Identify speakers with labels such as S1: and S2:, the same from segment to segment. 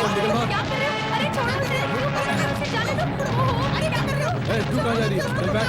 S1: निकल भाग।
S2: क्या कर रहे हो? अरे छोड़ो उसे, उसे जाने दो। ओहो, अरे क्या कर रहे हो?
S1: तू कहाँ जा रही है? चल बैठ।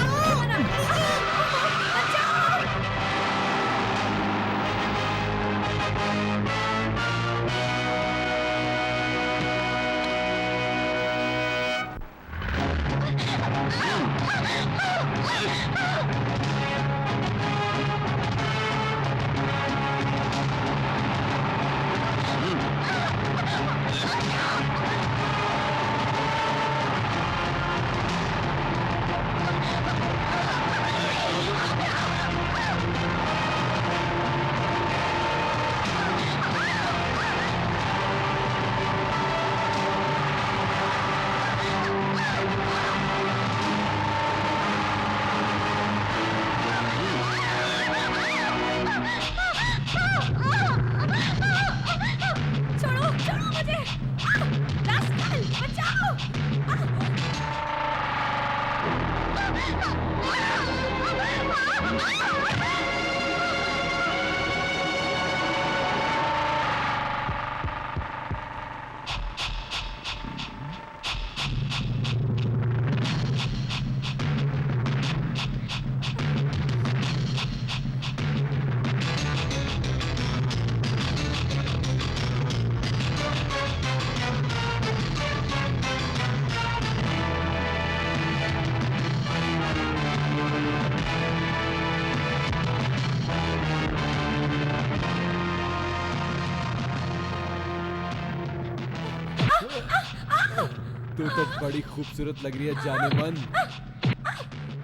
S1: तू तो बड़ी खूबसूरत लग रही है जाने मन।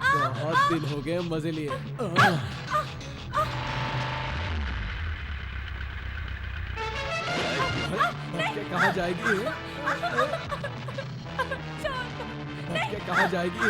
S1: बहुत दिन हो गए मजे लिए। कहाँ जाएगी? कहाँ जाएगी?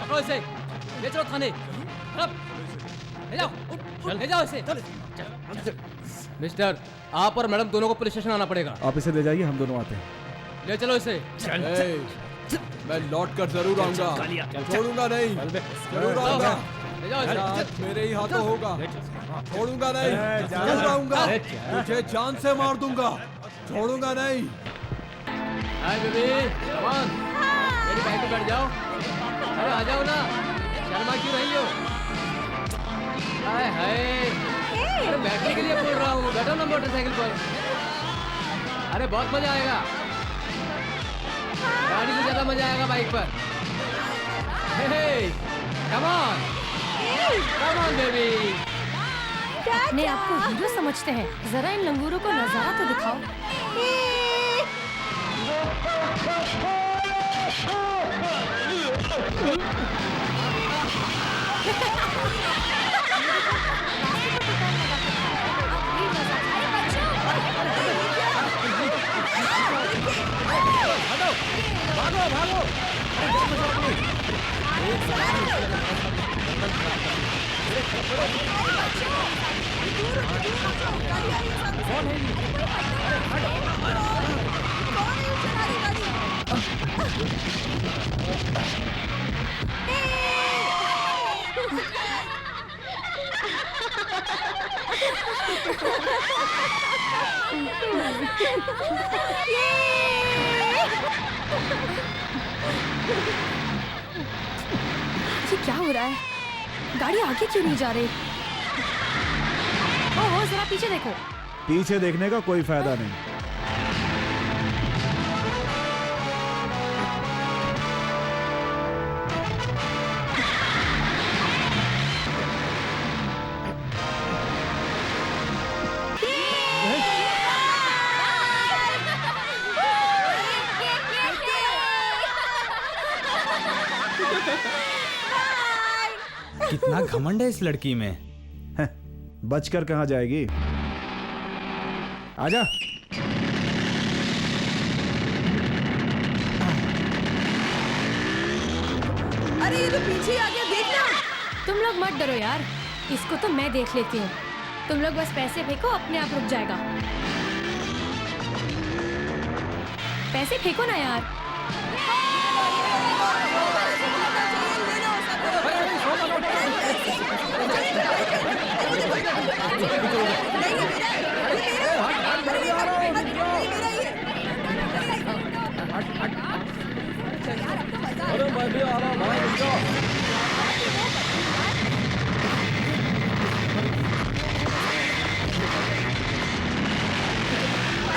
S3: पकड़ो इसे, ले चलो थाने। ले जाओ, ले जाओ इसे। मिस्टर, आप और मैडम दोनों को पुलिस स्टेशन आना पड़ेगा।
S1: आप इसे ले जाइए, हम दोनों आते हैं।
S3: ले चलो इसे।
S1: मैं लौट कर जरूर आऊंगा, छोड़ूंगा नहीं, जरूर आऊंगा।
S3: ले जाओ इसे।
S1: मेरे ही हाथों होगा, छोड़ूंगा नहीं, जरूर आऊंगा, तुझे जान से मार दूंगा, छोड़ूंगा नहीं।
S3: हाय बेबी, कम ऑन, मेरी बाइक पे बैठ जाओ। अरे आ जाओ ना, शर्मा क्यों रही हो? हाय हाय, अरे बैठने के लिए बोल रहा हूँ, बैठो ना मोटरसाइकिल पर। अरे बहुत मजा आएगा, गाड़ी से ज्यादा मजा आएगा बाइक पर। Come on, come on baby.
S2: अपने आप को हीरो समझते हैं, जरा इन लंगूरों को नजारा तो दिखाओ।
S1: भागो भागो,
S2: ये क्या हो रहा है? गाड़ी आगे क्यों नहीं जा रही? ओहो, जरा पीछे देखो।
S4: पीछे देखने का कोई फायदा नहीं।
S5: कितना घमंड है इस लड़की में।
S4: बचकर कहाँ जाएगी? आजा।
S2: अरे ये तो पीछे आ गया, देखना। तुम लोग मत डरो यार, इसको तो मैं देख लेती हूँ। तुम लोग बस पैसे फेंको, अपने आप रुक जाएगा। पैसे फेंको ना यार।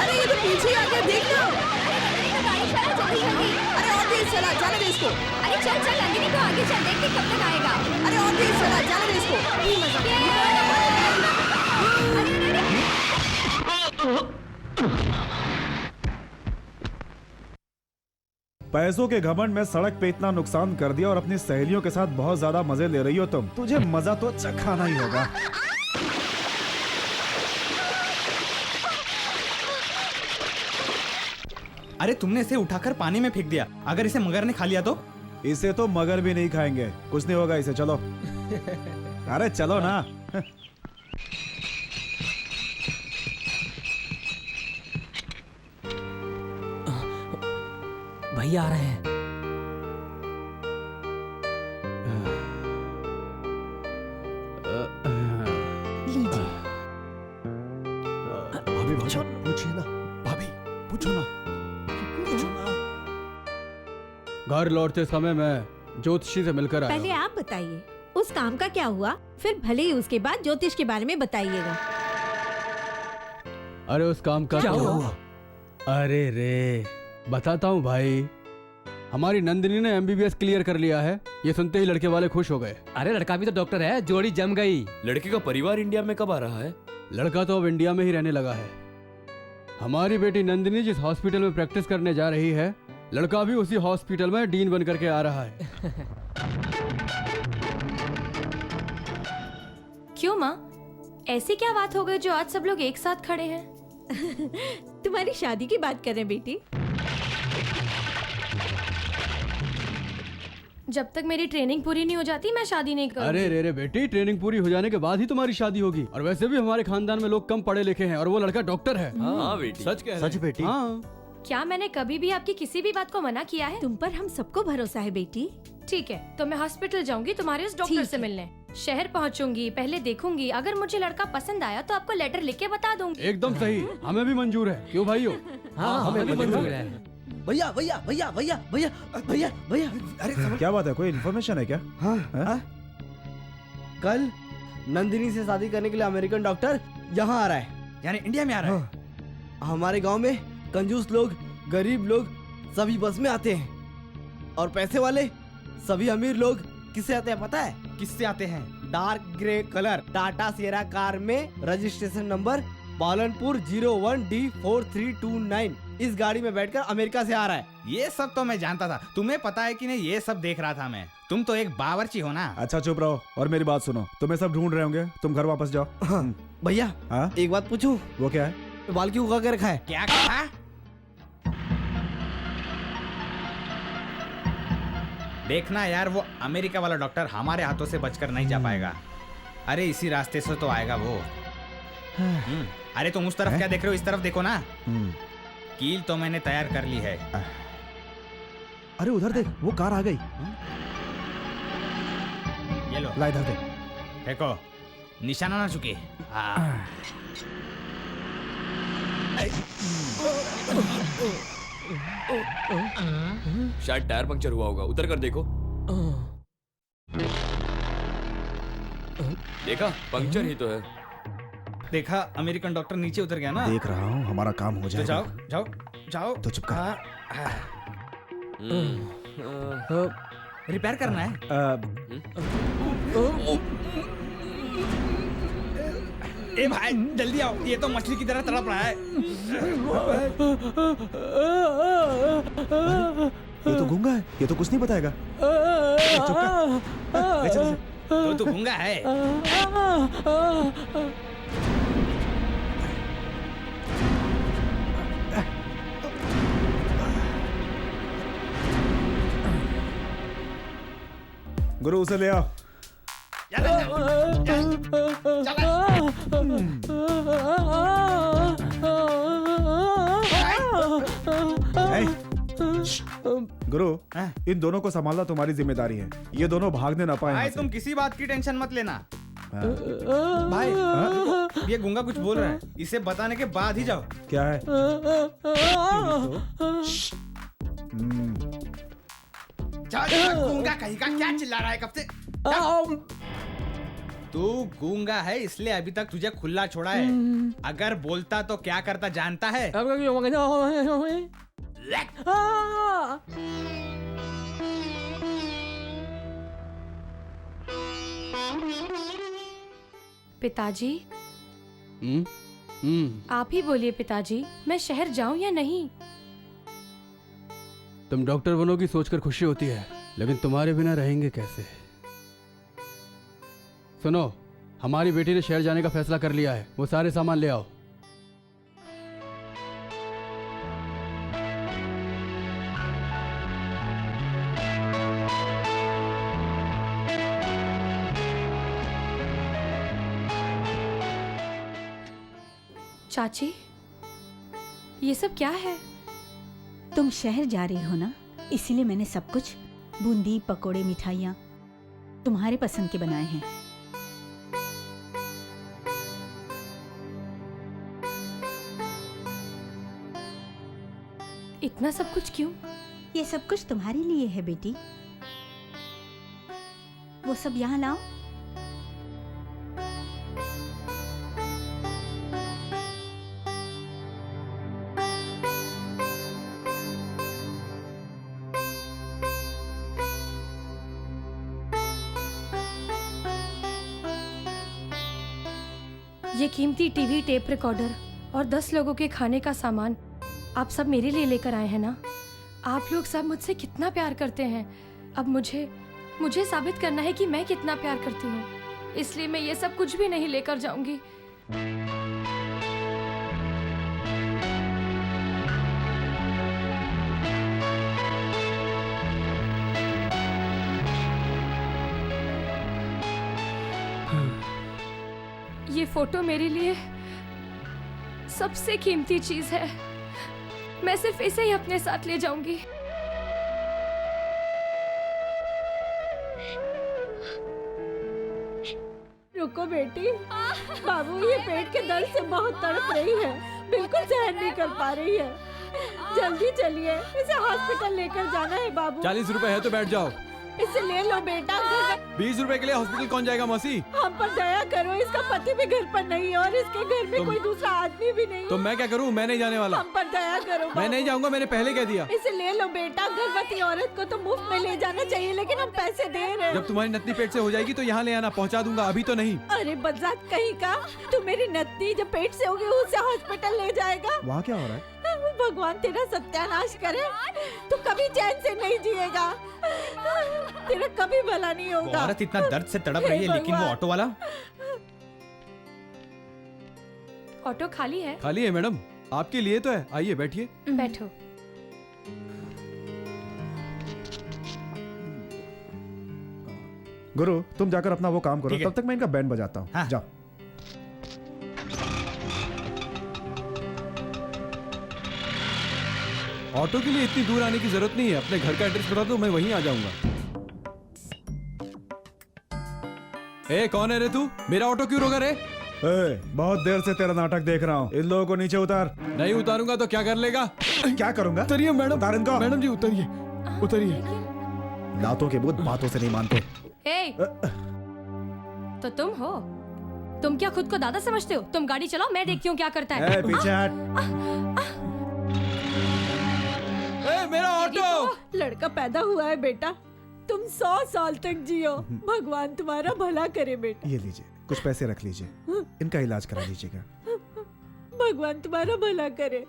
S2: अरे ये तो पीछे आ गया, देखना। अरे और तेज चला, जाने दे इसको। अरे चल चल नंदिनी, तो आगे चल, देखते कब तक आएगा। अरे और तेज चला, जाने दे इसको।
S4: पैसों के घमंड में सड़क पे इतना नुकसान कर दिया और अपनी सहेलियों के साथ बहुत ज्यादा मजे ले रही हो तुम। तुझे मजा तो चखाना ही होगा।
S5: अरे तुमने इसे उठाकर पानी में फेंक दिया, अगर इसे मगर ने खा लिया तो?
S4: इसे तो मगर भी नहीं खाएंगे, कुछ नहीं होगा इसे। चलो अरे चलो ना।
S3: भैया आ रहे हैं।
S1: घर लौटते समय मैं ज्योतिषी से मिलकर आया
S6: पहले
S1: हूँ।
S6: आप बताइए उस काम का क्या हुआ, फिर भले ही उसके बाद ज्योतिष के बारे में बताइएगा।
S1: अरे उस काम का
S5: क्या
S1: तो
S5: हुआ?
S1: अरे रे बताता हूँ भाई, हमारी नंदिनी ने MBBS क्लियर कर लिया है। ये सुनते ही लड़के वाले खुश हो गए।
S3: अरे लड़का भी तो डॉक्टर है, जोड़ी जम गई।
S7: लड़के का परिवार इंडिया में कब आ रहा है?
S1: लड़का तो अब इंडिया में ही रहने लगा है। हमारी बेटी नंदिनी जिस हॉस्पिटल में प्रैक्टिस करने जा रही है, लड़का भी उसी हॉस्पिटल में डीन बन करके आ रहा है।
S2: क्यों माँ, ऐसी क्या बात हो गई जो आज सब लोग एक साथ खड़े हैं?
S6: तुम्हारी शादी की बात कर रहे हैं बेटी।
S2: जब तक मेरी ट्रेनिंग पूरी नहीं हो जाती मैं शादी नहीं करूंगी।
S1: अरे रे रे बेटी, ट्रेनिंग पूरी हो जाने के बाद ही तुम्हारी शादी होगी। और वैसे भी हमारे खानदान में लोग कम पढ़े लिखे हैं और वो लड़का डॉक्टर है।
S7: हाँ बेटी।
S1: सच कह सच बेटी। हाँ।
S2: क्या मैंने कभी भी आपकी किसी भी बात को मना किया है?
S6: तुम पर हम सबको भरोसा है बेटी।
S2: ठीक है, तो मैं हॉस्पिटल जाऊंगी तुम्हारे उस डॉक्टर
S6: ठीक
S2: से
S6: है।
S2: मिलने। शहर पहुंचूंगी, पहले देखूंगी, अगर मुझे लड़का पसंद आया तो आपको लेटर लिख के बता दूंगी।
S1: एकदम सही, हमें भी मंजूर है। क्यों भाइयों?
S3: हाँ हमें भी मंजूर है।
S5: भैया भैया भैया भैया भैया भैया भैया, अरे
S4: क्या बात है, कोई इन्फॉर्मेशन है क्या?
S8: हाँ
S4: हैं?
S8: हाँ? कल नंदिनी से शादी करने के लिए अमेरिकन डॉक्टर यहाँ आ रहा है।
S5: यानी इंडिया में आ रहा है।
S8: हमारे गांव में कंजूस लोग, गरीब लोग सभी बस में आते हैं, और पैसे वाले सभी अमीर लोग किससे आते हैं पता है?
S5: किससे आते हैं?
S8: Dark grey colour Tata Sierra car में, रजिस्ट्रेशन नंबर पालनपुर 01D4329। इस गाड़ी में बैठकर अमेरिका से आ रहा है।
S5: ये सब तो मैं जानता था, तुम्हें पता है कि नहीं ये सब देख रहा था मैं। तुम तो एक बावर्ची हो ना।
S4: अच्छा चुप रहो और मेरी बात सुनो। तुम्हें सब ढूंढ रहे होंगे, तुम घर वापस जाओ।
S8: हाँ, भैया
S4: हाँ
S8: एक बात पूछूं?
S4: वो क्या है?
S8: बाल क्यों उगा के रखा है?
S5: क्या कहा? देखना यार, वो अमेरिका वाला डॉक्टर हमारे हाथों से बचकर नहीं जा पाएगा। अरे इसी रास्ते से तो आएगा वो। अरे तुम उस तरफ क्या देख रहे हो, इस तरफ देखो ना। कील तो मैंने तैयार कर ली है।
S4: अरे उधर देख, वो कार आ गई।
S5: ये लो,
S4: ला इधर देख।
S5: देखो निशाना ना चुके। हाँ।
S7: शायद टायर पंक्चर हुआ होगा, उतर कर देखो। देखा, पंक्चर ही तो है।
S5: देखा, अमेरिकन डॉक्टर नीचे उतर गया ना।
S4: देख रहा हूँ, हमारा काम हो
S5: तो
S4: जाएगा।
S5: जाओ जाओ जाओ।
S4: तो चुप कर।
S5: रिपेयर करना है। ए भाई जल्दी आओ, ये तो मछली की तरह तड़प रहा है।
S4: ये तो गूंगा है, ये तो कुछ नहीं बताएगा। चुप कर। ले चल इसे।
S5: तो तू गूंगा है।
S4: गुरु उसे ले आओ। ए, गुरु इन दोनों को संभालना तुम्हारी जिम्मेदारी है। ये दोनों भागने ना पाए
S5: भाई
S4: यहाँ से।
S5: तुम किसी बात की टेंशन मत लेना।
S4: हाँ।
S5: भाई ये गूंगा कुछ बोल रहा है, इसे बताने के बाद ही जाओ।
S4: क्या है? हम्म,
S5: गूंगा कहीं का क्या चिल्ला रहा है कब से? तू गूंगा है इसलिए अभी तक तुझे खुला छोड़ा है। अगर बोलता तो क्या करता जानता है?
S2: पिताजी, आप ही बोलिए पिताजी, मैं शहर जाऊं या नहीं?
S1: तुम डॉक्टर बनोगी सोचकर खुशी होती है, लेकिन तुम्हारे बिना रहेंगे कैसे? सुनो, हमारी बेटी ने शहर जाने का फैसला कर लिया है। वो सारे सामान ले आओ।
S2: चाची, ये सब क्या है?
S6: तुम शहर जा रही हो ना, इसीलिए मैंने सब कुछ बूंदी, पकोड़े, मिठाइयाँ तुम्हारे पसंद के बनाए हैं।
S2: इतना सब कुछ क्यों?
S6: ये सब कुछ तुम्हारे लिए है बेटी। वो सब यहाँ लाओ।
S2: ये कीमती टीवी, टेप रिकॉर्डर और 10 लोगों के खाने का सामान आप सब मेरे लिए लेकर आए हैं ना। आप लोग सब मुझसे कितना प्यार करते हैं। अब मुझे साबित करना है कि मैं कितना प्यार करती हूँ, इसलिए मैं ये सब कुछ भी नहीं लेकर जाऊंगी। ये फोटो मेरे लिए सबसे कीमती चीज है। मैं सिर्फ इसे ही अपने साथ ले जाऊंगी।
S9: रुको बेटी, बाबू ये पेट के दर्द से बहुत तड़प रही है, बिल्कुल सहन नहीं कर पा रही है। जल्दी चलिए, इसे हॉस्पिटल लेकर जाना है बाबू।
S1: 40 रुपए है तो बैठ जाओ।
S9: इसे ले लो बेटा।
S1: 20 रुपए के लिए हॉस्पिटल कौन जाएगा मौसी?
S9: हम पर दया करो, इसका पति भी घर पर नहीं है और इसके घर में कोई दूसरा आदमी भी नहीं है।
S1: तो मैं क्या करूं? मैं नहीं जाने वाला।
S9: हम पर दया करो
S1: मैं
S9: बाबू।
S1: नहीं जाऊंगा, मैंने पहले कह दिया।
S9: इसे ले लो बेटा, गर्भवती औरत को तो मुफ्त में ले जाना चाहिए, लेकिन हम पैसे दे रहे हैं।
S1: जब तुम्हारी नतनी पेट से हो जाएगी तो यहाँ ले आना, पहुँचा दूंगा, अभी तो नहीं।
S9: अरे बदजात कहीं का, तू मेरी नतनी जब पेट से होगी उसे हॉस्पिटल ले जाएगा।
S4: वहाँ क्या हो रहा है?
S9: भगवान तेरा सत्यानाश करे, तू कभी चैन से नहीं जिएगा, तेरा कभी भला नहीं
S5: वो
S9: होगा।
S5: औरत इतना दर्द से तड़प रही है, लेकिन वो ऑटो वाला
S2: ऑटो खाली है।
S1: खाली है मैडम, आपके लिए तो है। आइए बैठिए।
S2: बैठो।
S4: गुरु तुम जाकर अपना वो काम करो,
S5: ठीक है।
S4: तब तक मैं इनका बैंड बजाता हूँ।
S5: हाँ।
S4: जाओ।
S1: ऑटो के लिए इतनी दूर आने की जरूरत नहीं है, अपने घर का एड्रेस बता दो, मैं वहीं आ जाऊंगा। ए कौन है रे तू? मेरा ऑटो क्यों रोका रे?
S4: बहुत देर से तेरा नाटक देख रहा हूँ, इन लोगों को नीचे उतार।
S1: नहीं उतारूंगा तो क्या कर लेगा?
S4: क्या करूंगा?
S1: उतरिए मैडम।
S4: उतार इनको।
S1: मैडम जी उतरिए, उतरिए।
S4: लातों के भूत बातों से नहीं मानते।
S2: ए, तो तुम हो? तुम क्या खुद को दादा समझते हो? तुम गाड़ी चलाओ, मैं देखती हूँ क्या करता है।
S4: पीछे हट।
S1: मेरा ऑटो।
S9: लड़का पैदा हुआ है बेटा, तुम 100 साल तक जियो, भगवान तुम्हारा भला करे बेटा।
S4: ये लीजिए, कुछ पैसे रख लीजिए, इनका इलाज करा लीजिएगा।
S9: भगवान तुम्हारा भला करे।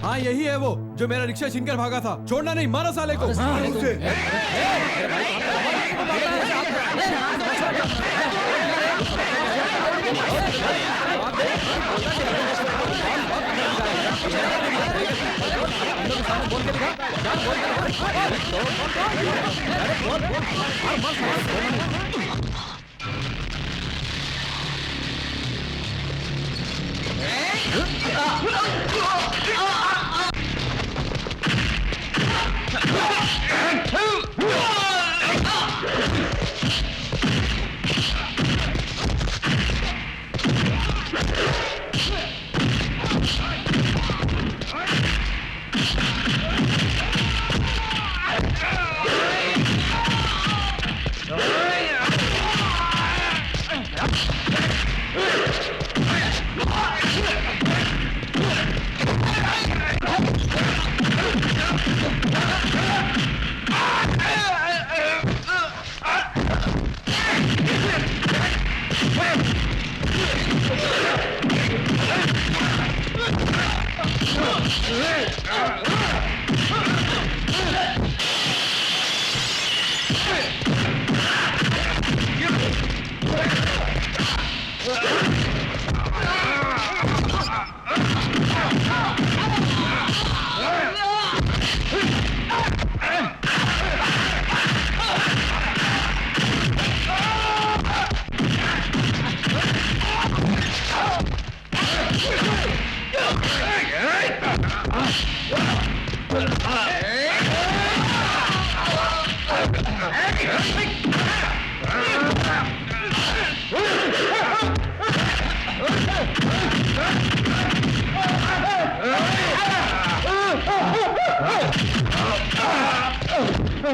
S1: हाँ यही है वो जो मेरा रिक्शा छीनकर भागा था। छोड़ना नहीं, मारो साले को।
S9: बेटा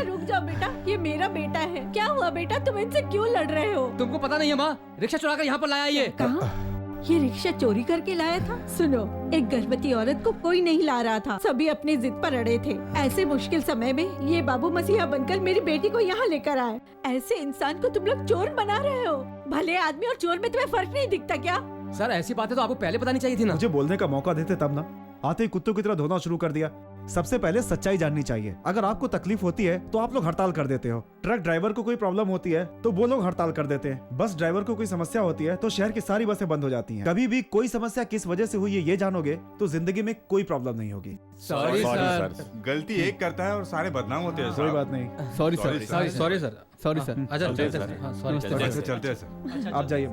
S9: रुक जाओ बेटा, ये मेरा बेटा है। क्या हुआ बेटा, तुम इनसे क्यों लड़ रहे हो?
S3: तुमको पता नहीं है माँ, रिक्शा चुरा कर यहाँ पर लाया ये।
S9: कहाँ? ये रिक्शा चोरी करके लाया था? सुनो, एक गर्भवती औरत को कोई नहीं ला रहा था, सभी अपनी जिद पर अड़े थे। ऐसे मुश्किल समय में ये बाबू मसीहा बनकर मेरी बेटी को यहाँ लेकर आए। ऐसे इंसान को तुम लोग चोर बना रहे हो। भले आदमी और चोर में तुम्हें फर्क नहीं दिखता क्या?
S3: सर ऐसी बातें तो आपको पहले बतानी चाहिए थी ना।
S4: मुझे बोलने का मौका देते तब ना, आते ही कुत्तों की तरह धोना शुरू कर दिया। सबसे पहले सच्चाई जाननी चाहिए। अगर आपको तकलीफ होती है तो आप लोग हड़ताल कर देते हो। ट्रक ड्राइवर को कोई प्रॉब्लम होती है तो वो लोग हड़ताल कर देते हैं। बस ड्राइवर को कोई समस्या होती है तो शहर की सारी बसें बंद हो जाती हैं। कभी भी कोई समस्या किस वजह से हुई है ये जानोगे तो जिंदगी में कोई प्रॉब्लम नहीं होगी।
S3: Sorry sir.
S10: गलती एक करता है और सारे बदनाम होते हैं।
S4: कोई बात नहीं।
S1: Sorry sir,
S3: sorry sir.
S1: Sorry sir.
S3: अच्छा
S10: चलते
S3: सर,
S10: हैं,
S3: हाँ, सॉरी सर।
S10: ऐसे चलते हैं सर।
S4: आप जाइए।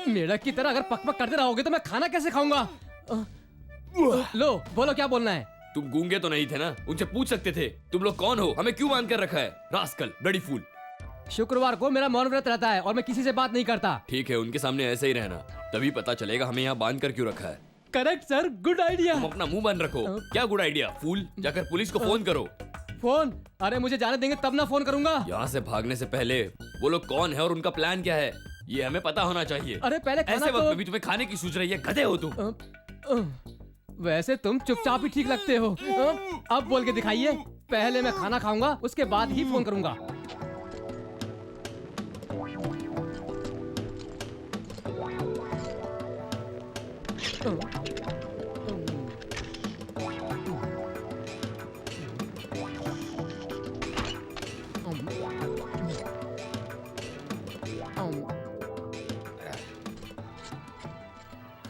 S3: मेढक की तरह अगर पकपक करते रहोगे तो मैं खाना कैसे खाऊंगा? लो बोलो क्या बोलना है।
S7: तुम गूंगे तो नहीं थे ना, उनसे पूछ सकते थे तुम लोग कौन हो, हमें क्यों बांध कर रखा है। Rascal, bloody fool.
S3: शुक्रवार को मेरा मौन व्रत रहता है और मैं किसी से बात नहीं करता।
S7: ठीक है, उनके सामने ऐसे ही रहना, तभी पता चलेगा हमें यहाँ बांध कर क्यों रखा है।
S3: Correct sir, good idea.
S7: तुम अपना मुंह बंद रखो। क्या गुड आइडिया फूल, जाकर पुलिस को फोन करो।
S3: फोन? अरे मुझे जाने देंगे तब ना फोन करूंगा।
S7: यहाँ से भागने से पहले वो लोग कौन है और उनका प्लान क्या है ये हमें पता होना चाहिए।
S3: अरे पहले खाना
S7: ऐसे वक्त
S3: तो...
S7: में भी तुम्हें खाने की सूझ रही है, गधे हो तुम।
S3: वैसे तुम चुपचाप ही ठीक लगते हो। अब बोल के दिखाइए। पहले मैं खाना खाऊंगा, उसके बाद ही फोन करूंगा।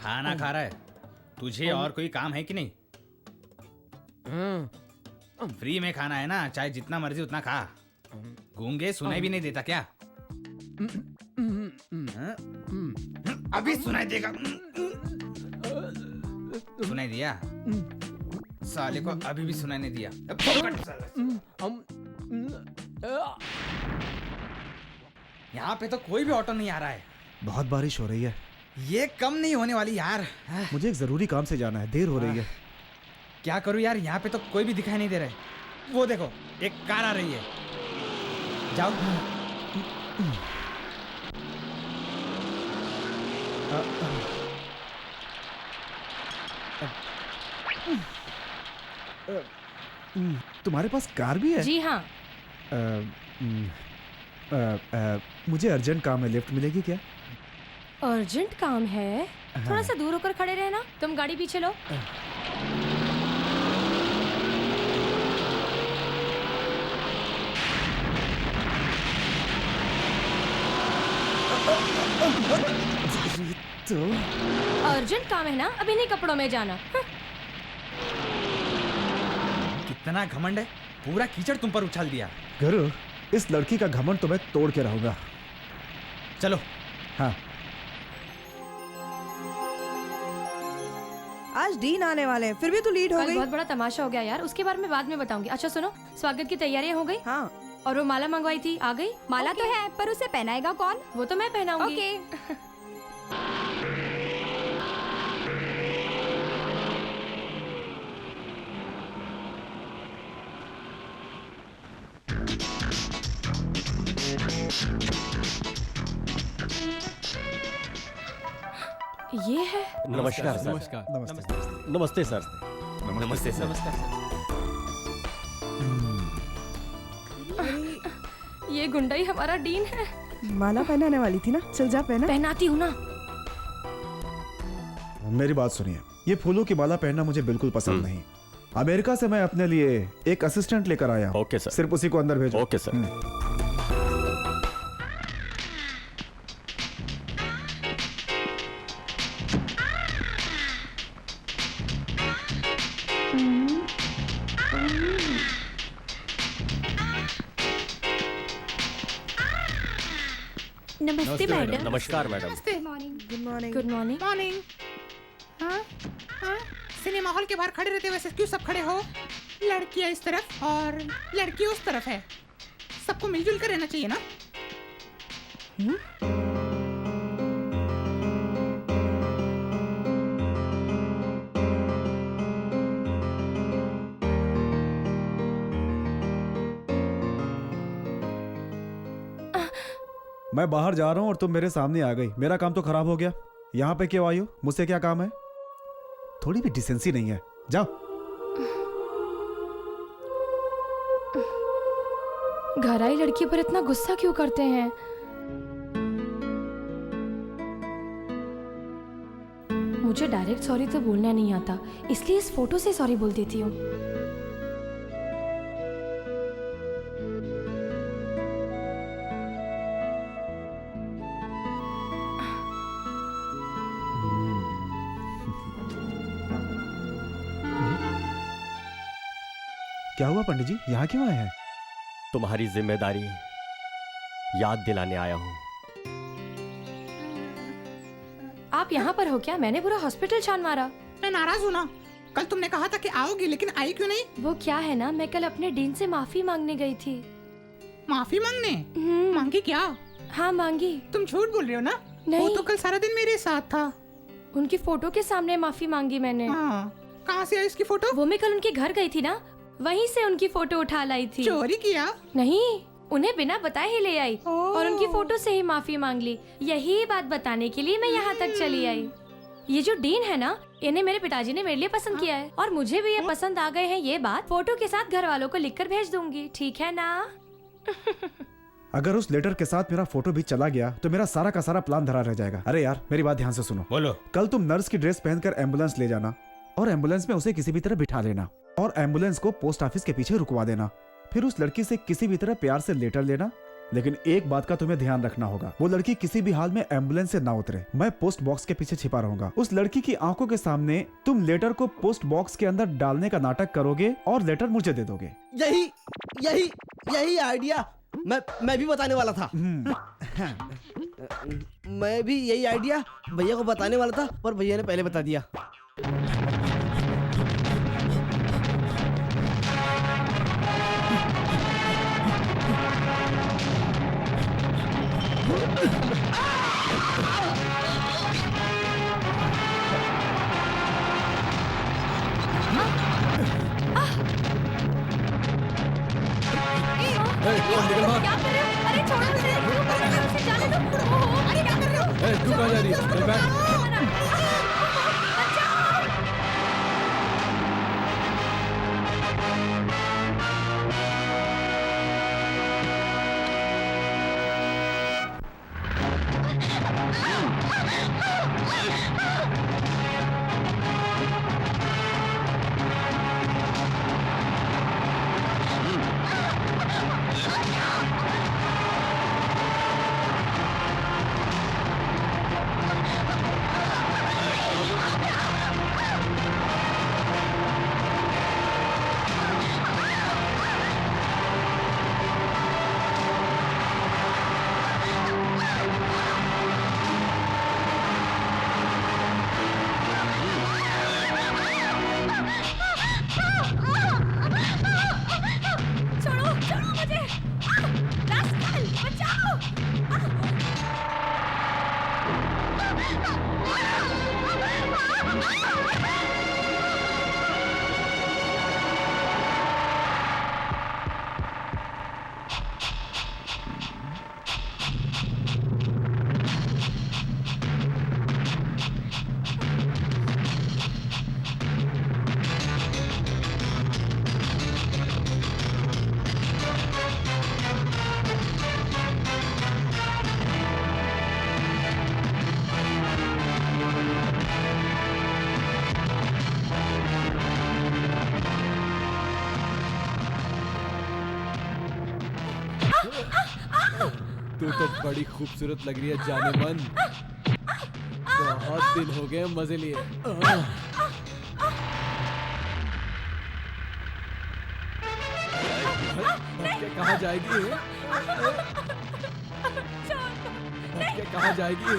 S5: खाना खा रहा है? तुझे और कोई काम है कि नहीं? फ्री में खाना है ना, चाहे जितना मर्जी उतना खा। गूंगे सुनाई भी नहीं देता क्या? अभी सुनाई देगा। सुनाई दिया? साले को अभी भी सुनाई नहीं दिया। यहाँ पे तो कोई भी ऑटो नहीं आ रहा है।
S4: बहुत बारिश हो रही है।
S5: ये कम नहीं होने वाली यार।
S4: मुझे एक जरूरी काम से जाना है, देर हो रही है।
S5: क्या करूं यार, यहाँ पे तो कोई भी दिखाई नहीं दे रहे। वो देखो, एक कार आ रही है। जाओ।
S4: तुम्हारे पास कार भी है?
S2: जी हाँ।
S4: मुझे अर्जेंट काम है, लिफ्ट मिलेगी क्या?
S2: अर्जेंट काम है? थोड़ा सा दूर होकर खड़े रहना। तुम गाड़ी पीछे लो।
S4: तो
S2: अर्जेंट काम है ना, अब इन्हीं कपड़ों में जाना।
S5: कितना घमंड है, पूरा कीचड़ तुम पर उछाल दिया।
S4: गुरु, इस लड़की का घमंड तो मैं तोड़ के रहूंगा।
S5: चलो।
S4: हाँ।
S11: आज डीन आने वाले हैं, फिर भी तू लेट हो
S2: कल
S11: गई।
S2: बहुत बड़ा तमाशा हो गया यार, उसके बारे में बाद में बताऊंगी। अच्छा सुनो, स्वागत की तैयारियां हो गई?
S11: हाँ।
S2: और वो माला मंगवाई थी, आ गई?
S12: माला तो है, पर उसे पहनाएगा कौन?
S2: वो तो मैं पहनाऊंगी।
S12: ओके।
S2: ये है?
S13: नमस्कार सर।
S1: नमस्कार।
S13: नमस्ते सर।
S7: नमस्ते सर।
S3: नमस्कार सर।
S2: ये गुंडा ही हमारा डीन है।
S11: माला पहनाने वाली थी ना, चल जा पहना।
S2: पहनाती हूँ ना।
S4: मेरी बात सुनिए, ये फूलों की माला पहनना मुझे बिल्कुल पसंद नहीं। अमेरिका से मैं अपने लिए एक असिस्टेंट लेकर आया हूँ।
S13: Okay sir.
S4: सिर्फ उसी को अंदर भेजो।
S13: Okay sir.
S2: नमस्ते मैडम।
S13: नमस्कार madam.
S11: Good morning.
S2: Good morning.
S14: Morning. हाँ हाँ, सिनेमा हॉल के बाहर खड़े रहते वैसे क्यों सब खड़े हो? लड़कियां इस तरफ और लड़की उस तरफ है, सबको मिलजुल कर रहना चाहिए ना।
S4: मैं बाहर जा रहा हूँ और तुम मेरे सामने आ गई। मेरा काम तो खराब हो गया। यहाँ पे क्यों आई हो? मुझसे क्या काम है? थोड़ी भी डिसेंसी नहीं है। जाओ।
S2: घर आई लड़की पर इतना गुस्सा क्यों करते हैं? मुझे डायरेक्ट सॉरी तो बोलना नहीं आता, इसलिए इस फोटो से सॉरी बोल देती हूँ।
S4: क्या हुआ पंडित जी, यहाँ क्यों आए हैं?
S13: तुम्हारी जिम्मेदारी याद दिलाने आया हूँ।
S2: आप यहाँ पर हो क्या? मैंने पूरा हॉस्पिटल छान मारा।
S14: मैं नाराज हूँ ना, कल तुमने कहा था कि आओगी लेकिन आई क्यों नहीं?
S2: वो क्या है ना, मैं कल अपने डीन से माफी मांगने गई थी।
S14: माफी मांगने? मांगी क्या?
S2: हाँ मांगी।
S14: तुम झूठ बोल रहे हो ना?
S2: नहीं।
S14: वो तो कल सारा दिन मेरे साथ था।
S2: उनकी फोटो के सामने माफी मांगी मैंने।
S14: कहाँ से आई इसकी फोटो?
S2: वो मैं कल उनके घर गई थी ना, वहीं से उनकी फोटो उठा लाई थी।
S14: चोरी किया?
S2: नहीं, उन्हें बिना बताए ही ले आई और उनकी फोटो से ही माफी मांग ली। यही बात बताने के लिए मैं यहाँ तक चली आई। ये जो डीन है ना, इन्हें मेरे पिताजी ने मेरे लिए पसंद किया है और मुझे भी ये पसंद आ गए हैं। ये बात फोटो के साथ घर वालों को लिखकर भेज दूंगी, ठीक है ना?
S4: अगर उस लेटर के साथ मेरा फोटो भी चला गया तो मेरा सारा का सारा प्लान धरा रह जाएगा। अरे यार, मेरी बात ध्यान से सुनो।
S5: बोलो।
S4: कल तुम नर्स की ड्रेस पहनकर एम्बुलेंस ले जाना और एम्बुलेंस में उसे किसी भी तरह बिठा लेना और एम्बुलेंस को पोस्ट ऑफिस के पीछे रुकवा देना। फिर उस लड़की से किसी भी तरह प्यार से लेटर लेना, लेकिन एक बात का तुम्हें ध्यान रखना होगा, वो लड़की किसी भी हाल में एम्बुलेंस से ना उतरे। मैं पोस्ट बॉक्स के पीछे छिपा रहूंगा। उस लड़की की आंखों के सामने तुम लेटर को पोस्ट बॉक्स के अंदर डालने का नाटक करोगे और लेटर मुझे दे दोगे।
S8: यही यही यही आइडिया मैं भी बताने वाला था। मैं भी यही आइडिया भैया को बताने वाला था, पर भैया ने पहले बता दिया।
S2: क्या कर रहे हो? अरे छोड़ो मुझे, मुझे जाने दो। अरे क्या कर रहे हो?
S1: तू कहाँ जा रही है? चल बैठ। तू तो बड़ी खूबसूरत लग रही है जाने मन। बहुत दिन हो गए मजे लिए। कहाँ जाएगी? कहाँ जाएगी?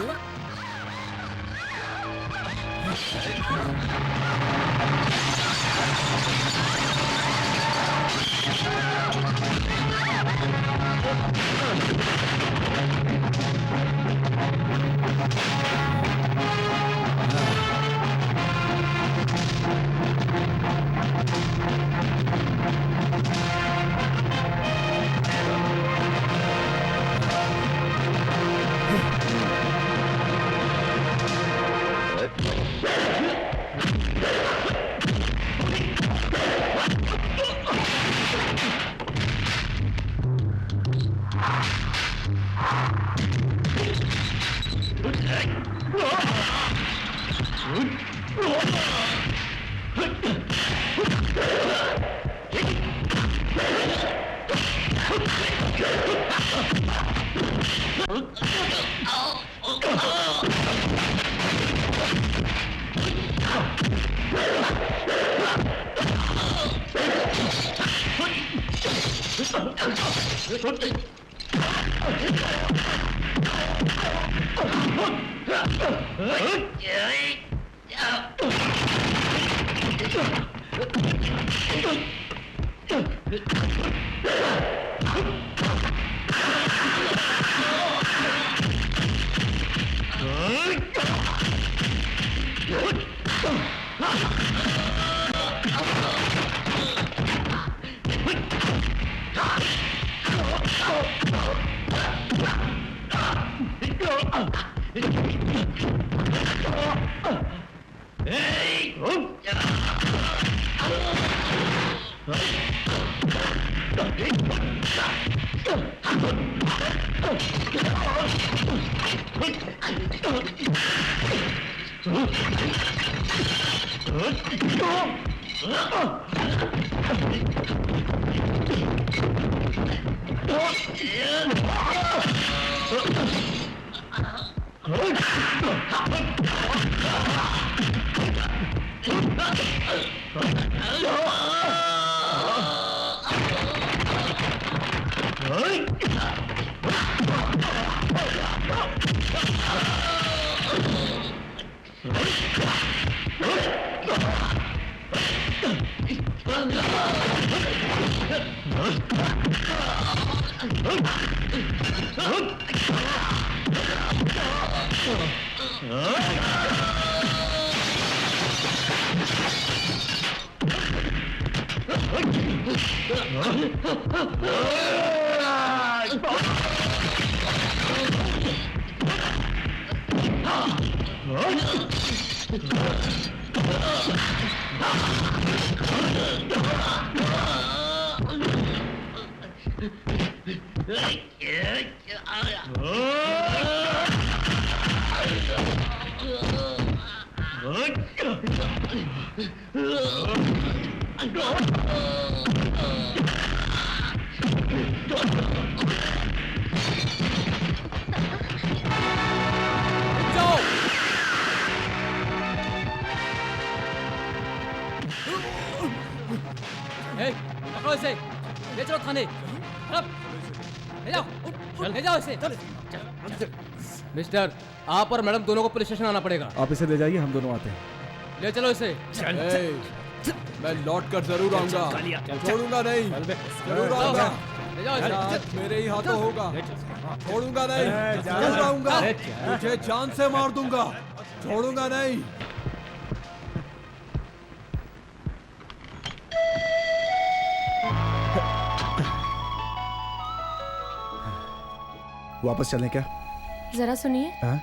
S3: पकड़ो इसे, ले चलो थाने। ले जाओ, ले जाओ इसे। मिस्टर, आप और मैडम दोनों को पुलिस स्टेशन आना पड़ेगा।
S4: आप इसे ले जाइए, हम दोनों आते हैं।
S3: ले चलो इसे।
S1: मैं लौट कर जरूर आऊंगा, छोड़ूंगा नहीं, जरूर आऊंगा।
S3: ले जाओ इसे।
S1: मेरे ही हाथों होगा, छोड़ूंगा नहीं, जरूर आऊंगा, तुझे जान से मार दूंगा, छोड़ूंगा नहीं।
S4: वापस चलें क्या?
S2: जरा सुनिए।
S4: हाँ?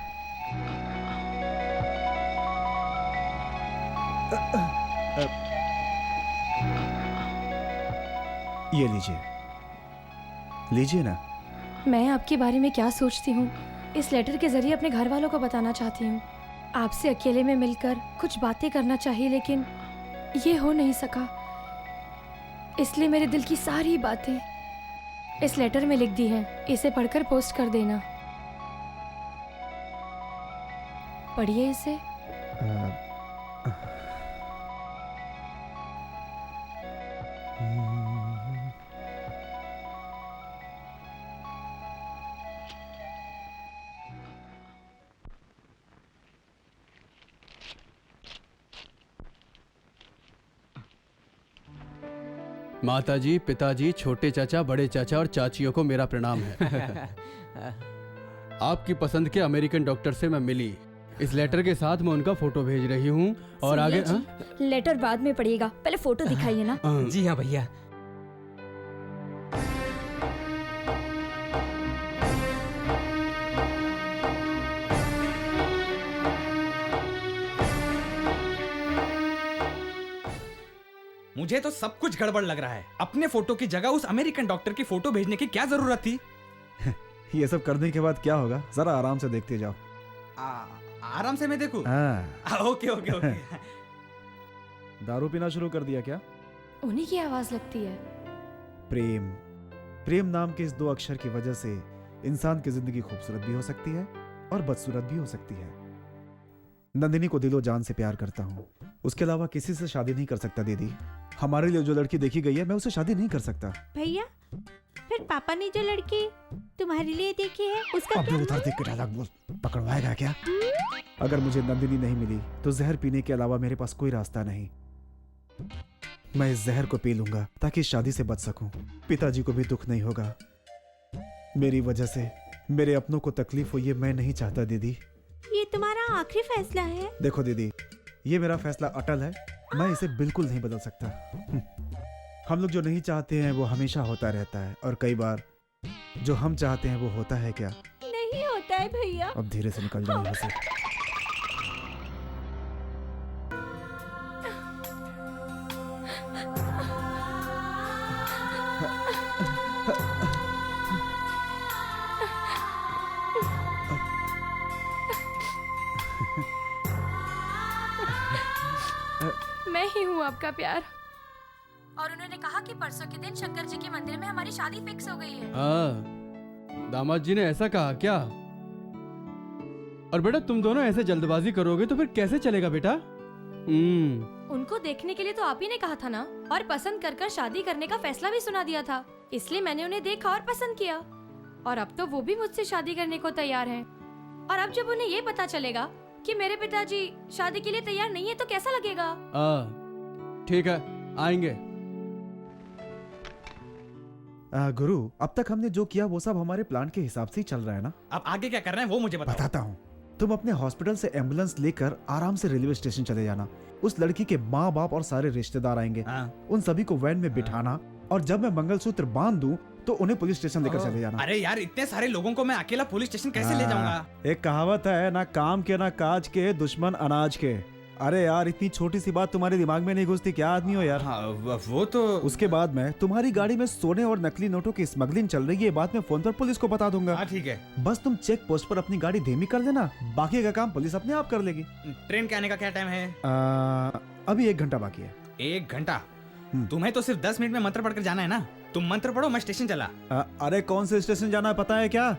S4: ये लीजिए, लीजिए ना।
S2: मैं आपके बारे में क्या सोचती हूँ इस लेटर के जरिए अपने घर वालों को बताना चाहती हूँ। आपसे अकेले में मिलकर कुछ बातें करना चाहिए, लेकिन ये हो नहीं सका। इसलिए मेरे दिल की सारी बातें इस लेटर में लिख दी हैं। इसे पढ़कर पोस्ट कर देना। पढ़िए इसे।
S1: माताजी, पिताजी, छोटे चाचा, बड़े चाचा और चाचियों को मेरा प्रणाम है। आपकी पसंद के अमेरिकन डॉक्टर से मैं मिली। इस लेटर के साथ मैं उनका फोटो भेज रही हूँ और आगे
S12: लेटर बाद में पड़ेगा, पहले फोटो दिखाइए ना।
S3: जी हाँ भैया।
S5: मुझे तो सब कुछ गड़बड़ लग रहा है। अपने फोटो की जगह उस अमेरिकन डॉक्टर की फोटो भेजने की क्या जरूरत थी?
S4: ये सब करने के बाद क्या होगा, जरा आराम से देखते जाओ।
S5: आराम से मैं देखूं? Okay okay okay.
S4: दारू पीना शुरू कर दिया क्या?
S2: उन्हीं की आवाज लगती है।
S4: प्रेम। प्रेम नाम के इस 2 अक्षर की वजह से इंसान की जिंदगी खूबसूरत भी हो सकती है और बदसूरत भी हो सकती है। नंदिनी को दिलो जान से प्यार करता हूँ, उसके अलावा किसी से शादी नहीं कर सकता दीदी। हमारे लिए जो लड़की देखी गई है, मैं उसे शादी नहीं कर सकता।
S9: भैया, फिर पापा ने जो लड़की तुम्हारे लिए देखी है उसका क्या?
S4: उधर देख के डायलॉग बोल, पकड़वाएगा क्या? अगर मुझे नंदिनी नहीं मिली तो जहर पीने के अलावा मेरे पास कोई रास्ता नहीं। मैं इस जहर को पी लूंगा ताकि शादी से बच सकूं। पिताजी को भी दुख नहीं होगा। मेरी वजह से मेरे अपनों को तकलीफ हो, ये मैं नहीं चाहता दीदी।
S9: ये तुम्हारा आखिरी फैसला है?
S4: देखो दीदी, ये मेरा फैसला अटल है, मैं इसे बिल्कुल नहीं बदल सकता। हम लोग जो नहीं चाहते हैं वो हमेशा होता रहता है, और कई बार जो हम चाहते हैं वो होता है क्या?
S9: नहीं होता है भैया।
S4: अब धीरे से निकल जाओ यहाँ से।
S2: मैं ही हूँ आपका प्यार। और उन्होंने कहा कि परसों के दिन शंकर जी के मंदिर में हमारी शादी फिक्स हो गई है।
S1: दामाद जी ने ऐसा कहा क्या? और बेटा तुम दोनों ऐसे जल्दबाजी करोगे तो फिर कैसे चलेगा बेटा?
S2: उनको देखने के लिए तो आप ही ने कहा था ना, और पसंद कर शादी करने का फैसला भी सुना दिया था, इसलिए मैंने उन्हें देखा और पसंद किया। और अब तो वो भी मुझसे शादी करने को तैयार हैं। और अब जब उन्हें ये पता चलेगा कि मेरे पिताजी शादी के लिए तैयार नहीं है तो कैसा लगेगा?
S1: ठीक है, आएंगे।
S4: गुरु, अब तक हमने जो किया वो सब हमारे प्लान के हिसाब से ही चल रहा है ना?
S5: अब आगे क्या करना है वो मुझे
S4: बताता हूँ। तुम अपने हॉस्पिटल से एम्बुलेंस लेकर आराम से रेलवे स्टेशन चले जाना। उस लड़की के माँ बाप और सारे रिश्तेदार आएंगे। उन सभी को वैन में बिठाना, और जब मैं मंगलसूत्र बांध दूं तो उन्हें पुलिस स्टेशन लेकर चले जाना।
S5: अरे यार, इतने सारे लोगों को मैं अकेला पुलिस स्टेशन कैसे ले जाऊंगा?
S4: एक कहावत है ना, काम के ना काज के, दुश्मन अनाज के। अरे यार, इतनी छोटी सी बात तुम्हारे दिमाग में नहीं घुसती? क्या आदमी हो यार।
S5: वो तो
S4: उसके बाद मैं तुम्हारी गाड़ी में सोने और नकली नोटों की स्मगलिंग चल रही है, ये बात मैं फोन पर पुलिस को बता दूंगा।
S5: ठीक है,
S4: बस तुम चेक पोस्ट पर अपनी गाड़ी धीमी कर देना, बाकी का काम पुलिस अपने आप कर लेगी।
S5: ट्रेन के आने का क्या टाइम है?
S4: अभी 1 घंटा बाकी है।
S5: 1 घंटा? तुम्हें तो सिर्फ 10 मिनट में मंत्र पढ़कर जाना है ना। तुम मंत्र पढ़ो, मैं स्टेशन चला।
S4: अरे कौन से स्टेशन जाना है पता है क्या?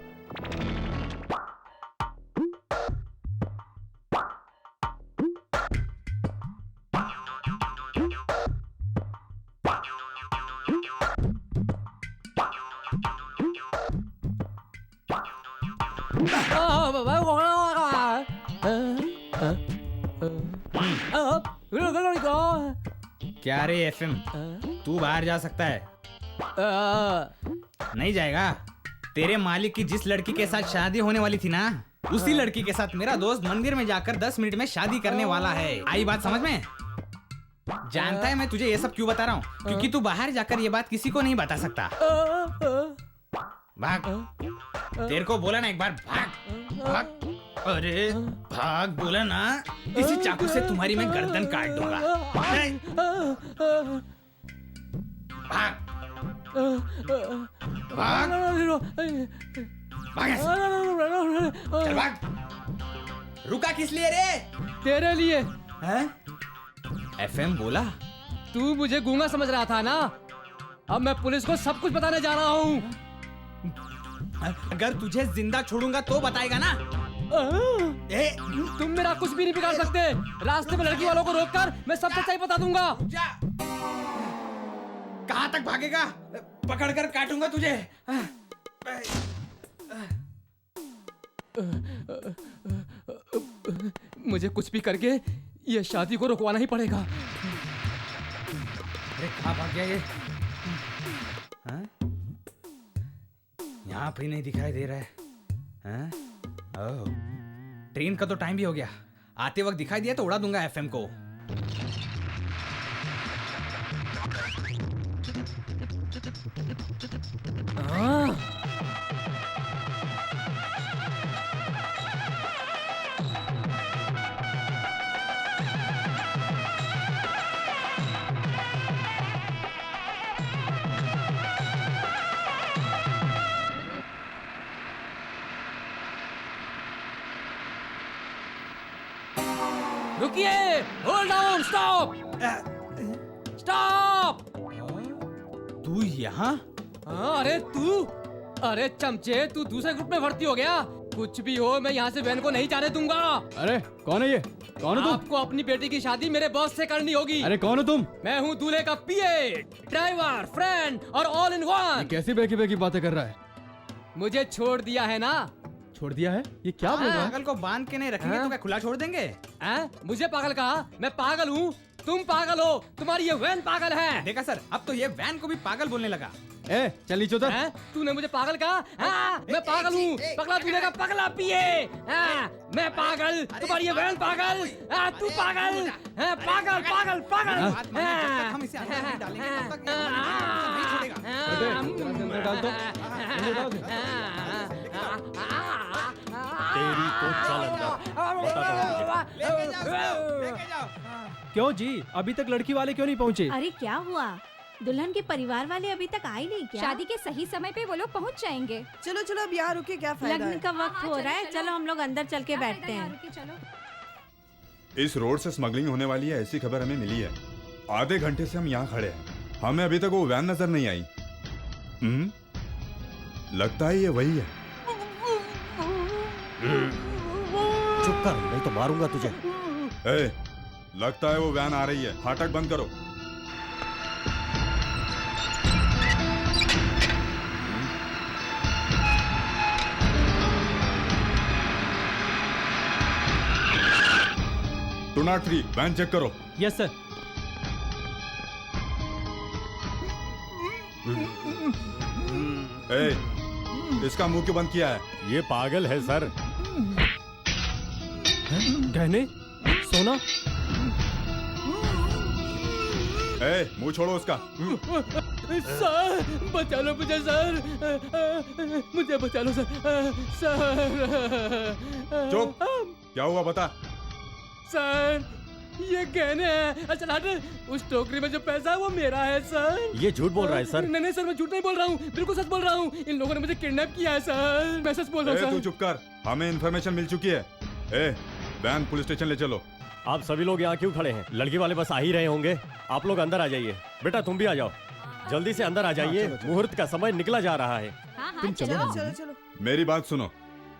S5: क्या रे एफएम, तू बाहर जा सकता है? नहीं जाएगा? तेरे मालिक की जिस लड़की के साथ शादी होने वाली थी ना, उसी लड़की के साथ मेरा दोस्त मंदिर में जाकर 10 मिनट में शादी करने वाला है। आई बात समझ में? जानता है मैं तुझे ये सब क्यों बता रहा हूँ? क्योंकि तू बाहर जाकर ये बात किसी को नहीं बता सकता। भाग, तेरे को बोला ना एक बार, भाग भाग। अरे भाग बोला ना, इसी चाकू से तुम्हारी मैं गर्दन काट दूंगा। भाग भाग भाग, चल भाग। रुका किस लिए रे?
S3: तेरे लिए।
S5: हैं? एफएम बोला?
S3: तू मुझे गूंगा समझ रहा था ना, अब मैं पुलिस को सब कुछ बताने जा रहा हूँ।
S5: अगर तुझे जिंदा छोड़ूंगा तो बताएगा ना?
S3: तुम मेरा कुछ भी नहीं बिगाड़ सकते। रास्ते में लड़की वालों को रोककर मैं सब सच्चाई बता दूंगा।
S5: कहाँ तक भागेगा? पकड़कर काटूंगा तुझे।
S3: मुझे कुछ भी करके ये शादी को रुकवाना ही पड़ेगा।
S5: अरे कहाँ भाग गया ये? यहाँ पर ही नहीं दिखाई दे रहा है। हाँ? ओह, ट्रेन का तो टाइम भी हो गया। आते वक्त दिखाई दिया तो उड़ा दूंगा एफएम को।
S3: रुकिए, होल्ड ऑन, स्टॉप स्टॉप।
S5: तू यहाँ?
S3: अरे तू, अरे चमचे, तू दूसरे ग्रुप में भर्ती हो गया। कुछ भी हो, मैं यहाँ से वैन को नहीं जाने दूंगा।
S1: अरे कौन है ये? कौन हो तुम?
S3: आपको अपनी बेटी की शादी मेरे बॉस से करनी होगी।
S1: अरे कौन हो तुम?
S3: मैं हूँ दूल्हे का पीए, ड्राइवर, फ्रेंड और ऑल इन वन।
S1: कैसी बेकी बेकी बातें कर रहा है?
S3: मुझे छोड़ दिया है ना?
S1: छोड़ दिया है? ये क्या बोल रहा है?
S5: पागल को बांध के नहीं रखेंगे तो क्या खुला छोड़ देंगे?
S3: मुझे पागल कहा? मैं पागल हूँ? तुम पागल हो, तुम्हारी ये वैन पागल है।
S5: देखा सर, अब तो ये वैन को भी पागल बोलने लगा।
S1: ए, चली चौधर।
S3: तूने मुझे पागल कहा? मैं पागल हूँ, पगला दूल्हे का पगला पिए। मैं पागल, तुम्हारी ये वैन पागल। तू पागल, पागल पागल पागल।
S5: हम इसे अंदर नहीं डालेंगे तब तक नहीं छोड़ेगा।
S1: डाल दो।
S13: तेरी तो चल अंदर।
S15: क्यों जी, अभी तक लड़की वाले क्यों नहीं पहुँचे?
S6: अरे क्या हुआ? दुल्हन के परिवार वाले अभी तक आए नहीं क्या?
S12: शादी के सही समय पे वो लोग पहुंच जाएंगे।
S11: चलो चलो, अब यहाँ रुके क्या फायदा
S6: लगन
S11: है?
S6: का वक्त हो रहा है, चलो हम लोग अंदर चल के बैठते हैं।
S10: इस रोड से स्मगलिंग होने वाली है ऐसी खबर हमें मिली है। आधे घंटे से हम यहाँ खड़े हैं, हमें अभी तक वो वैन नजर नहीं आई। लगता है ये वही है।
S13: चुप कर, नहीं तो मारूंगा तुझे।
S10: ए, लगता है वो वैन आ रही है, फाटक बंद करो। टू नॉट 3 वैन चेक करो।
S15: Yes sir.
S10: ए, इसका मुंह क्यों बंद किया है?
S13: ये पागल है सर।
S15: गहने, सोना।
S10: ए, मुंह छोड़ो उसका।
S3: सर बचा लो मुझे सर, मुझे बचा लो सर। सर
S10: चुप, क्या हुआ बता।
S3: सर ये गहने हैं। अच्छा हट, उस टोकरी में जो पैसा है वो मेरा है सर।
S13: ये झूठ बोल रहा है सर।
S3: नहीं सर, मैं झूठ नहीं बोल रहा हूँ, बिल्कुल सच बोल रहा हूँ। इन लोगों ने मुझे किडनैप किया है सर, मैं सच बोल रहा हूँ
S10: तू
S3: सर।
S10: चुप कर, हमें इन्फॉर्मेशन मिल चुकी है। ए, वैन पुलिस स्टेशन ले चलो।
S13: आप सभी लोग यहाँ क्यों खड़े हैं? लड़की वाले बस आ ही रहे होंगे। आप लोग अंदर आ जाइए। बेटा तुम भी आ जाओ, जल्दी से अंदर आ जाइए। मुहूर्त का समय निकला जा रहा है।
S11: तुम चलो चलो चलो।
S10: मेरी बात सुनो,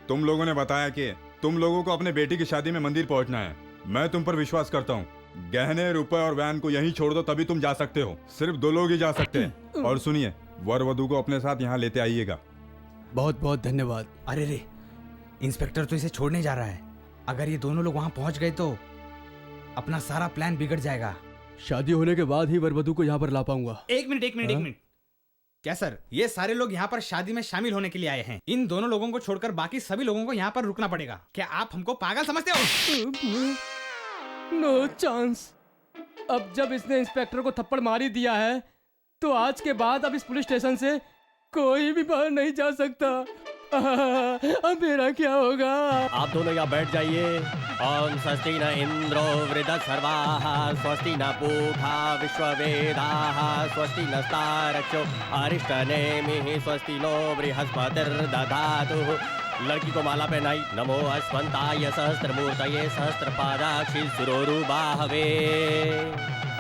S10: तुम लोगों ने बताया कि तुम लोगों को अपने बेटी की शादी में मंदिर पहुंचना है। मैं तुम पर विश्वास करता हूँ। गहने, रुपए और वैन को यहीं छोड़ दो, तभी तुम जा सकते हो। सिर्फ 2 लोग ही जा सकते हैं। और सुनिए, वर वधू को अपने साथ यहाँ लेते आइएगा।
S1: बहुत बहुत धन्यवाद।
S5: अरे रे, इंस्पेक्टर तो इसे छोड़ने जा रहा है। अगर ये दोनों लोग वहाँ पहुँच गए तो अपना सारा प्लान बिगड़ जाएगा।
S1: शादी होने के बाद ही वर वधू को यहाँ पर ला पाऊंगा।
S5: एक मिनट। क्या सर, ये सारे लोग यहाँ पर शादी में शामिल होने के लिए आए हैं। इन दोनों लोगों को छोड़कर बाकी सभी लोगों को यहाँ पर रुकना पड़ेगा। क्या आप हमको पागल समझते हो?
S3: No chance. अब जब इसने इंस्पेक्टर को थप्पड़ मार ही दिया है तो आज के बाद अब इस पुलिस स्टेशन से कोई भी बाहर नहीं जा सकता। अब मेरा क्या होगा?
S13: आप दोनों यहाँ बैठ जाइए। ओम स्वस्ति न इंद्रो वृद्धसर्वाः, स्वस्ति न पूषा विश्ववेदाः, स्वस्ति नस्तारक्षो अरिष्टनेमिः, स्वस्ति नो बृहस्पतिर्दधातुः। लड़की को माला पहनाई। नमो अस्मन्ताय सहस्त्रमूर्तये सहस्त्रपादाक्षि शिरोरुबाहवे।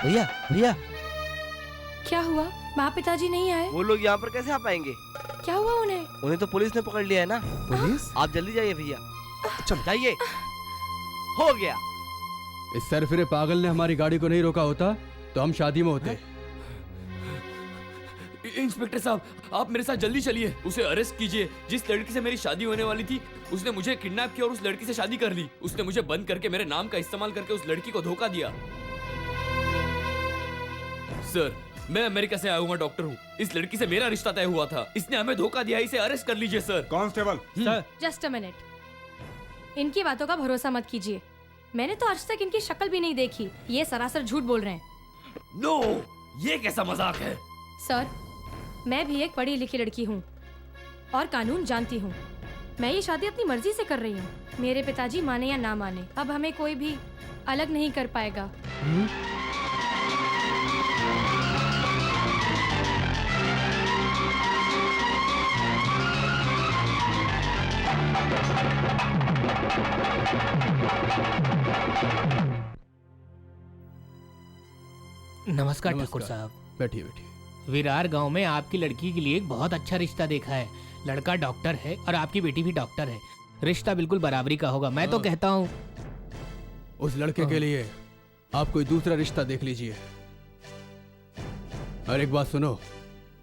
S8: भैया भैया,
S2: क्या हुआ? माँ पिताजी नहीं आए?
S8: वो लोग यहाँ पर कैसे आ पाएंगे?
S2: क्या हुआ उन्हें?
S8: उन्हें तो पुलिस ने पकड़ लिया है ना।
S4: पुलिस?
S8: आप जल्दी जाइए भैया, चल जाइए। हो गया।
S1: इस सरफिरे पागल ने हमारी गाड़ी को नहीं रोका होता तो हम शादी में होते।
S7: इंस्पेक्टर साहब, आप मेरे साथ जल्दी चलिए। उसे अरेस्ट कीजिए। जिस लड़की से मेरी शादी होने वाली थी उसने मुझे किडनैप किया और उस लड़की से शादी कर ली। उसने मुझे बंद करके मेरे नाम का इस्तेमाल करके उस लड़की को धोखा दिया। सर, मैं अमेरिका से आया हुआ डॉक्टर हूँ। इस लड़की से मेरा रिश्ता तय हुआ था। इसने हमें धोखा दिया, इसे अरेस्ट कर लीजिए sir.
S10: Constable
S15: sir,
S2: just a minute, इनकी बातों का भरोसा मत कीजिए। मैंने तो आज तक इनकी शक्ल भी नहीं देखी। ये सरासर झूठ बोल रहे हैं।
S7: नो, ये कैसा मजाक है?
S2: सर, मैं भी एक पढ़ी लिखी लड़की हूँ और कानून जानती हूँ। मैं ये शादी अपनी मर्जी से कर रही हूँ। मेरे पिताजी माने या ना माने, अब हमें कोई भी अलग नहीं कर पाएगा।
S16: नमस्कार
S1: नमस्कार।
S16: ठाकुर साहब।
S1: बैठिए बैठिए।
S16: विरार गांव में आपकी लड़की के लिए एक बहुत अच्छा रिश्ता देखा है। लड़का डॉक्टर है और आपकी बेटी भी डॉक्टर है। रिश्ता बिल्कुल बराबरी का होगा। मैं तो कहता हूँ
S1: उस लड़के के लिए आप कोई दूसरा रिश्ता देख लीजिए। और एक बात सुनो,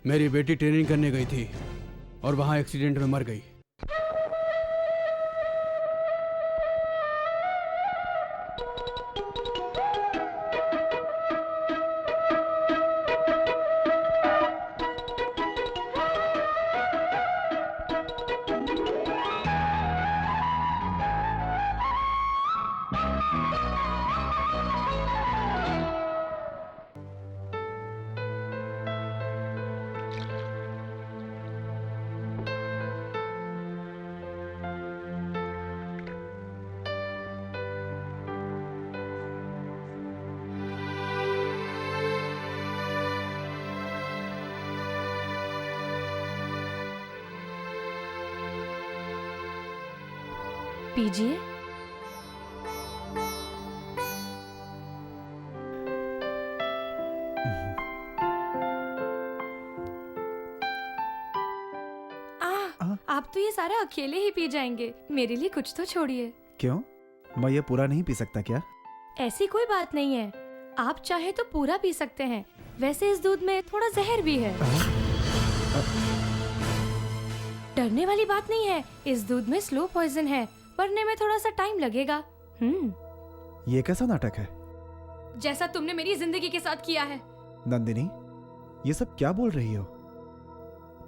S1: मेरी बेटी ट्रेनिंग करने गई थी और वहां एक्सीडेंट में मर गई।
S2: पीजिए। आप तो ये सारा अकेले ही पी जाएंगे। मेरे लिए कुछ तो छोड़िए।
S4: क्यों? मैं ये पूरा नहीं पी सकता क्या?
S2: ऐसी कोई बात नहीं है, आप चाहे तो पूरा पी सकते हैं। वैसे इस दूध में थोड़ा जहर भी है। डरने वाली बात नहीं है। इस दूध में स्लो पॉइजन है, बनने में थोड़ा सा टाइम लगेगा।
S4: ये कैसा नाटक है?
S2: जैसा तुमने मेरी जिंदगी के साथ किया है।
S4: नंदिनी, ये सब क्या बोल रही हो?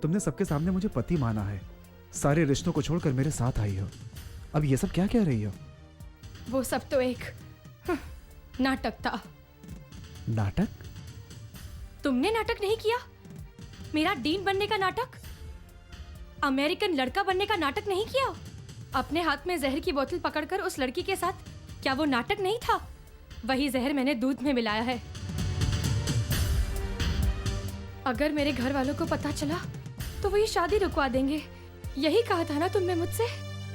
S4: तुमने सबके सामने मुझे पति माना है, सारे रिश्तों को छोड़कर मेरे साथ आई हो। अब ये सब क्या कह रही हो?
S2: वो सब तो एक नाटक था।
S4: नाटक?
S2: तुमने नाटक नहीं किया। मेरा डीन बनने का नाटक, अमेरिकन लड़का बनने का नाटक नहीं किया। अपने हाथ में जहर की बोतल पकड़कर उस लड़की के साथ, क्या वो नाटक नहीं था? वही जहर मैंने दूध में मिलाया है। अगर मेरे घर वालों को पता चला तो वो ये शादी रुकवा देंगे। यही कहा था ना तुमने मुझसे?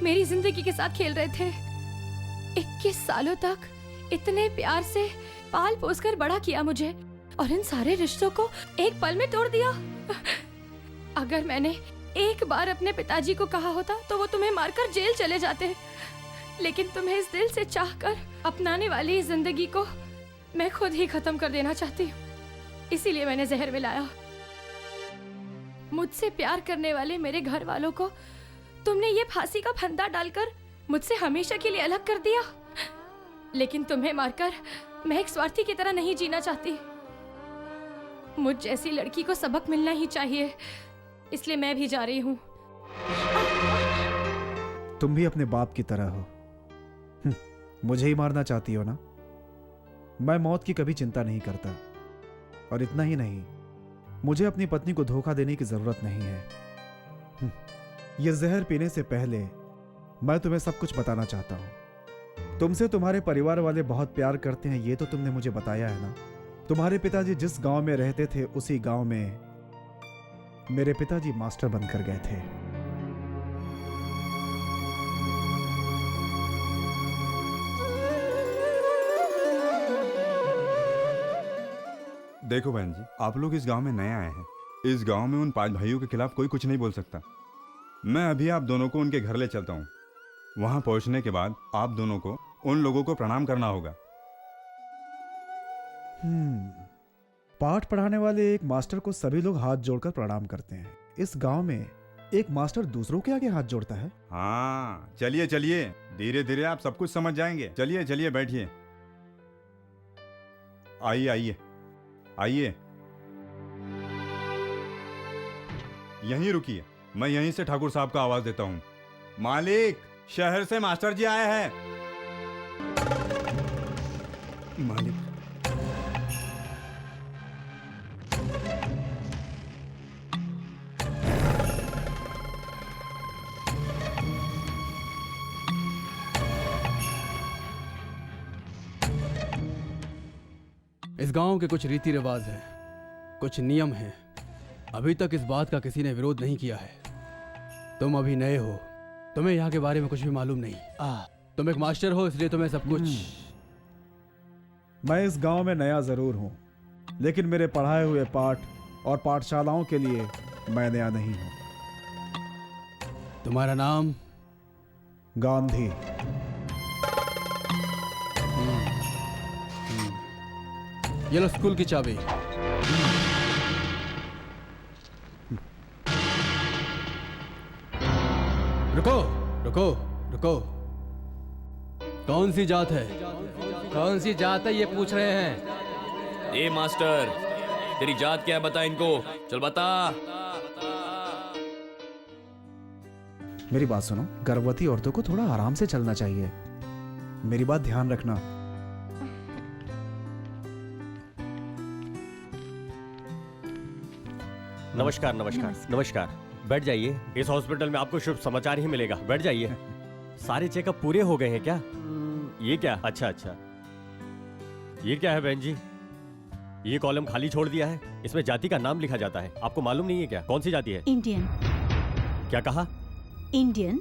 S2: मेरी जिंदगी के साथ खेल रहे थे। 21 सालों तक इतने प्यार से पाल पोस कर बड़ा किया मुझे, और इन सारे रिश्तों को एक पल में तोड़ दिया। अगर मैंने एक बार अपने पिताजी को कहा होता तो वो तुम्हें मारकर जेल चले जाते। लेकिन तुम्हें इस दिल से चाहकर अपनाने वाली जिंदगी को मैं खुद ही खत्म कर देना चाहती हूँ। इसीलिए मैंने जहर मिलाया। मुझसे प्यार करने वाले मेरे घर वालों को तुमने ये फांसी का फंदा डालकर मुझसे हमेशा के लिए अलग कर दिया। लेकिन तुम्हें मारकर मैं एक स्वार्थी की तरह नहीं जीना चाहती। मुझ जैसी लड़की को सबक मिलना ही चाहिए, इसलिए मैं भी जा रही हूँ।
S4: तुम भी अपने बाप की तरह हो। मुझे ही मारना चाहती हो ना? मैं मौत की कभी चिंता नहीं करता, और इतना ही नहीं, मुझे अपनी पत्नी को धोखा देने की जरूरत नहीं है। यह जहर पीने से पहले मैं तुम्हें सब कुछ बताना चाहता हूं। तुमसे तुम्हारे परिवार वाले बहुत प्यार करते हैं, ये तो तुमने मुझे बताया है ना। तुम्हारे पिताजी जिस गांव में रहते थे, उसी गांव में मेरे पिताजी मास्टर बनकर गए थे।
S10: देखो बहन जी, आप लोग इस गांव में नए आए हैं। इस गांव में उन 5 भाइयों के खिलाफ कोई कुछ नहीं बोल सकता। मैं अभी आप दोनों को उनके घर ले चलता हूँ। वहां पहुंचने के बाद आप दोनों को उन लोगों को प्रणाम करना होगा।
S4: पाठ पढ़ाने वाले एक मास्टर को सभी लोग हाथ जोड़कर प्रणाम करते हैं। इस गांव में एक मास्टर दूसरों के आगे हाथ जोड़ता है?
S10: हाँ, चलिए चलिए, धीरे धीरे आप सब कुछ समझ जाएंगे। चलिए चलिए, बैठिए। आइए आइए आइए। यहीं रुकिए, मैं यहीं से ठाकुर साहब का आवाज देता हूँ। मालिक, शहर से मास्टर जी आए हैं। मालिक,
S1: इस गांव के कुछ रीति रिवाज हैं, कुछ नियम हैं। अभी तक इस बात का किसी ने विरोध नहीं किया है। तुम अभी नए हो, तुम्हें यहाँ के बारे में कुछ भी मालूम नहीं। तुम एक मास्टर हो, इसलिए तुम्हें सब कुछ।
S4: मैं इस गांव में नया जरूर हूँ, लेकिन मेरे पढ़ाए हुए पाठ और पाठशालाओं के लिए मैं नया नहीं हूँ।
S1: तुम्हारा नाम?
S4: गांधी।
S1: ये लो स्कूल की चाबी। रुको रुको रुको, कौन सी जात है?
S3: कौन सी जात है ये पूछ रहे हैं?
S7: ए मास्टर, तेरी जात क्या है बता इनको, चल बता।
S4: मेरी बात सुनो, गर्भवती औरतों को थोड़ा आराम से चलना चाहिए। मेरी बात ध्यान रखना।
S13: नमस्कार नमस्कार नमस्कार, बैठ जाइए। इस हॉस्पिटल में आपको शुभ समाचार ही मिलेगा, बैठ जाइए। सारे चेकअप पूरे हो गए हैं क्या? ये क्या? अच्छा अच्छा, ये क्या है बहन जी? ये कॉलम खाली छोड़ दिया है, इसमें जाति का नाम लिखा जाता है। आपको मालूम नहीं है क्या कौन सी जाति है?
S6: इंडियन।
S13: क्या कहा?
S6: इंडियन।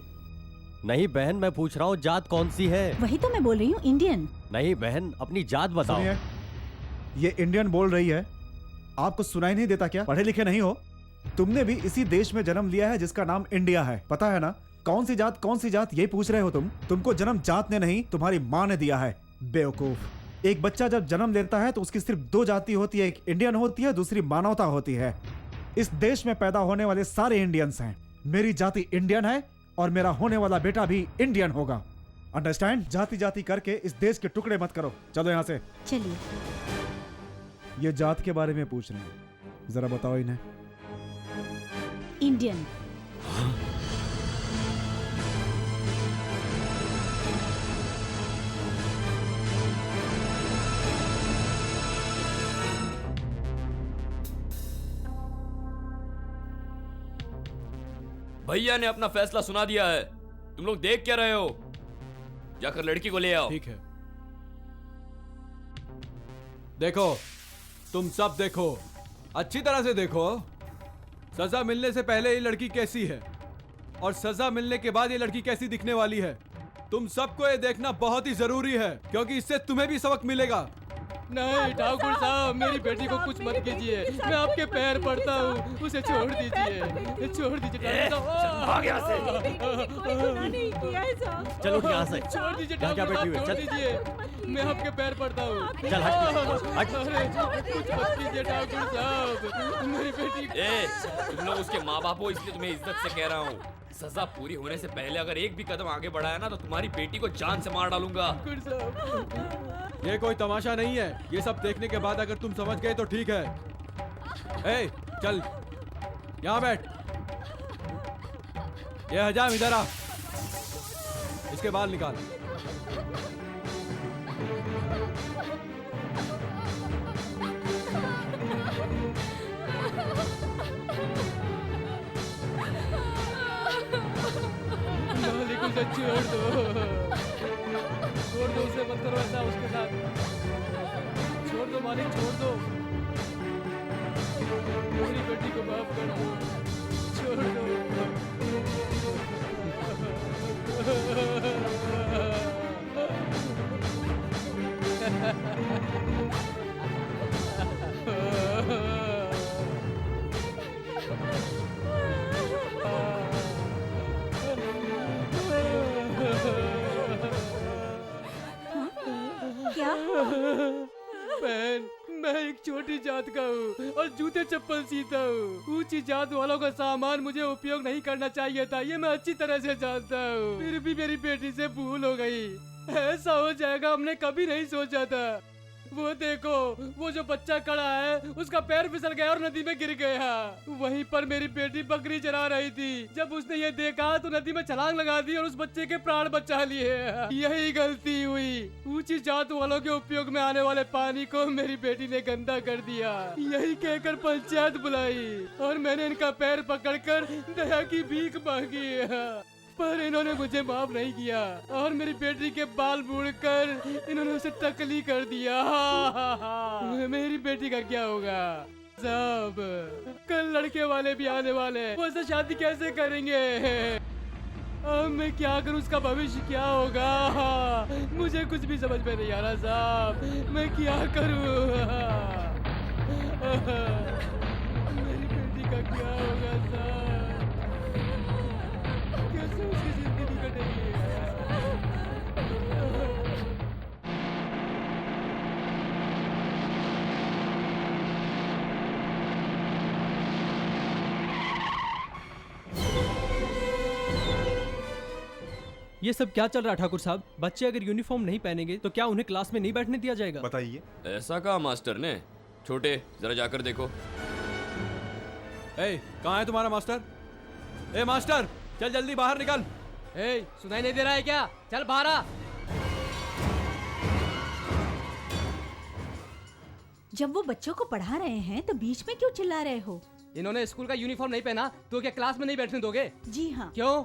S13: नहीं बहन, मैं पूछ रहा हूँ जात कौन सी है?
S6: वही तो मैं बोल रही हूँ, इंडियन।
S13: नहीं बहन, अपनी जात बताओ।
S4: ये इंडियन बोल रही है, आपको सुनाई नहीं देता क्या? पढ़े लिखे नहीं हो? तुमने भी इसी देश में जन्म लिया है जिसका नाम इंडिया है, पता है ना? कौन सी जात यही पूछ रहे हो तुम? तुमको जन्म जात ने नहीं, तुम्हारी माँ ने दिया है, बेवकूफ। एक बच्चा जब जन्म लेता है तो उसकी सिर्फ दो जाति होती है, एक इंडियन होती है, दूसरी मानवता होती है। इस देश में पैदा होने वाले सारे इंडियंस हैं। मेरी जाति इंडियन है और मेरा होने वाला बेटा भी इंडियन होगा। अंडरस्टैंड? जाति जाति करके इस देश के टुकड़े मत करो। चलो यहाँ से।
S6: चलिए।
S4: ये जात के बारे में पूछ रहे हैं, जरा बताओ इन्हें।
S6: इंडियन।
S7: भैया ने अपना फैसला सुना दिया है, तुम लोग देख क्या रहे हो? जाकर लड़की को ले आओ।
S15: ठीक है। देखो, तुम सब देखो, अच्छी तरह से देखो। सजा मिलने से पहले ये लड़की कैसी है और सजा मिलने के बाद ये लड़की कैसी दिखने वाली है, तुम सबको ये देखना बहुत ही जरूरी है, क्योंकि इससे तुम्हें भी सबक मिलेगा।
S1: नहीं ठाकुर साहब, मेरी बेटी को कुछ मत कीजिए, मैं आपके पैर पड़ता हूँ, उसे छोड़ दीजिए, छोड़ दीजिए ठाकुर साहब।
S13: चलो यहाँ से।
S1: छोड़ दीजिए
S13: क्या
S1: ठाकुर
S13: बैठी
S1: साहब,
S13: हुई है?
S1: छोड़
S13: चल।
S1: दीजिए, मैं आपके पैर पड़ता हूँ।
S13: चल हट।
S1: अरे, कुछ मत कीजिए ठाकुर साहब, मेरी बेटी।
S7: तुम लोग उसके माँ बाप हो, इसलिए तुम्हें इज्जत से कह रहा हूँ। सजा पूरी होने से पहले अगर एक भी कदम आगे बढ़ाया ना तो तुम्हारी बेटी को जान से मार डालूंगा।
S15: ये कोई तमाशा नहीं है, ये सब देखने के बाद अगर तुम समझ गए तो ठीक है। ए, चल यहाँ बैठ। ये हजाम इधर आ, इसके बाल निकाल।
S1: मालिक उसे छोड़ दो उसे, मत करो ऐसा उसके साथ। छोड़ दो मालिक, छोड़ दो, मेरी बेटी को माफ कर दो, छोड़ दो।
S6: क्या?
S1: बहन, मैं एक छोटी जात का हूँ और जूते चप्पल सीता हूँ। ऊंची जात वालों का सामान मुझे उपयोग नहीं करना चाहिए था, ये मैं अच्छी तरह से जानता हूँ। फिर भी मेरी बेटी से भूल हो गई। ऐसा हो जाएगा हमने कभी नहीं सोचा था।
S3: वो देखो, वो जो बच्चा खड़ा है उसका पैर फिसल गया और नदी में गिर गया। वहीं पर मेरी बेटी बकरी चरा रही थी। जब उसने ये देखा तो नदी में छलांग लगा दी और उस बच्चे के प्राण बचा लिए। यही गलती हुई। ऊंची जात वालों के उपयोग में आने वाले पानी को मेरी बेटी ने गंदा कर दिया। यही कहकर पंचायत बुलाई और मैंने इनका पैर पकड़कर दया की भीख मांगी, पर इन्होंने मुझे माफ नहीं किया और मेरी बेटी के बाल बूढ़कर इन्होंने उसे टकली कर दिया। मेरी बेटी का क्या होगा साहब? कल लड़के वाले भी आने वाले हैं, वो ऐसे शादी कैसे करेंगे? अब मैं क्या करूं? उसका भविष्य क्या होगा? मुझे कुछ भी समझ में नहीं आ रहा साहब, मैं क्या करूं? मेरी बेटी का क्या होगा साहब? कैसे उसकी जिंदगी कटेगी?
S17: ये सब क्या चल रहा है ठाकुर साहब? बच्चे अगर यूनिफॉर्म नहीं पहनेंगे तो क्या उन्हें क्लास में नहीं बैठने दिया जाएगा?
S10: बताइए।
S7: ऐसा कहा मास्टर ने? छोटे, जरा जाकर देखो।
S15: कहाँ है तुम्हारा मास्टर? ए मास्टर, चल जल्दी बाहर निकल।
S3: सुनाई नहीं दे रहा है क्या? चल बाहर आ।
S6: जब वो बच्चों को पढ़ा रहे हैं तो बीच में क्यों चिल्ला रहे हो?
S3: इन्होंने स्कूल का यूनिफॉर्म नहीं पहना तो क्या क्लास में नहीं बैठने दोगे?
S6: जी हाँ।
S3: क्यों?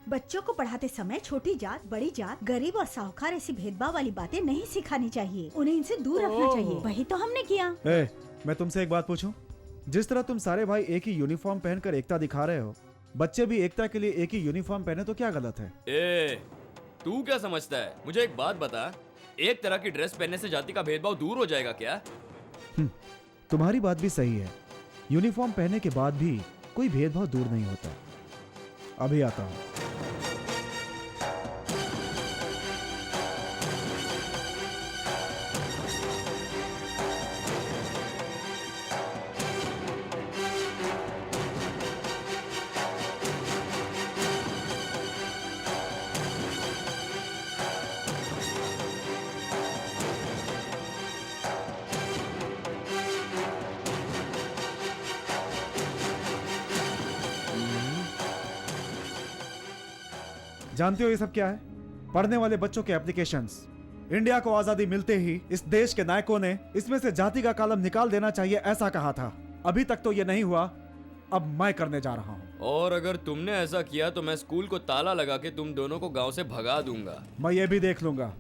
S6: बच्चों को पढ़ाते समय छोटी जात, बड़ी जात, गरीब और साहूकार ऐसी भेदभाव वाली बातें नहीं सिखानी चाहिए। उन्हें इनसे दूर रखना चाहिए। वही तो हमने किया।
S4: मैं तुमसे एक बात पूछूं? जिस तरह तुम सारे भाई एक ही यूनिफॉर्म पहनकर एकता दिखा रहे हो, बच्चे भी एकता के लिए एक ही यूनिफॉर्म पहने तो क्या गलत है?
S7: तू क्या समझता है? मुझे एक बात बता, एक तरह की ड्रेस पहनने से जाति का भेदभाव दूर हो जाएगा क्या?
S4: तुम्हारी बात भी सही है। यूनिफॉर्म पहनने के बाद भी कोई भेदभाव दूर नहीं होता। अभी आता हूँ। जानते हो ये सब क्या है? पढ़ने वाले बच्चों के एप्लीकेशंस। इंडिया को आजादी मिलते ही इस देश के नायकों ने इसमें से जाति का कॉलम निकाल देना चाहिए ऐसा कहा था। अभी तक तो ये नहीं हुआ, अब मैं करने जा रहा हूँ।
S7: और अगर तुमने ऐसा किया तो मैं स्कूल को ताला लगा के तुम दोनों को गांव से भगा दूंगा।
S4: मैं ये भी देख लूंगा।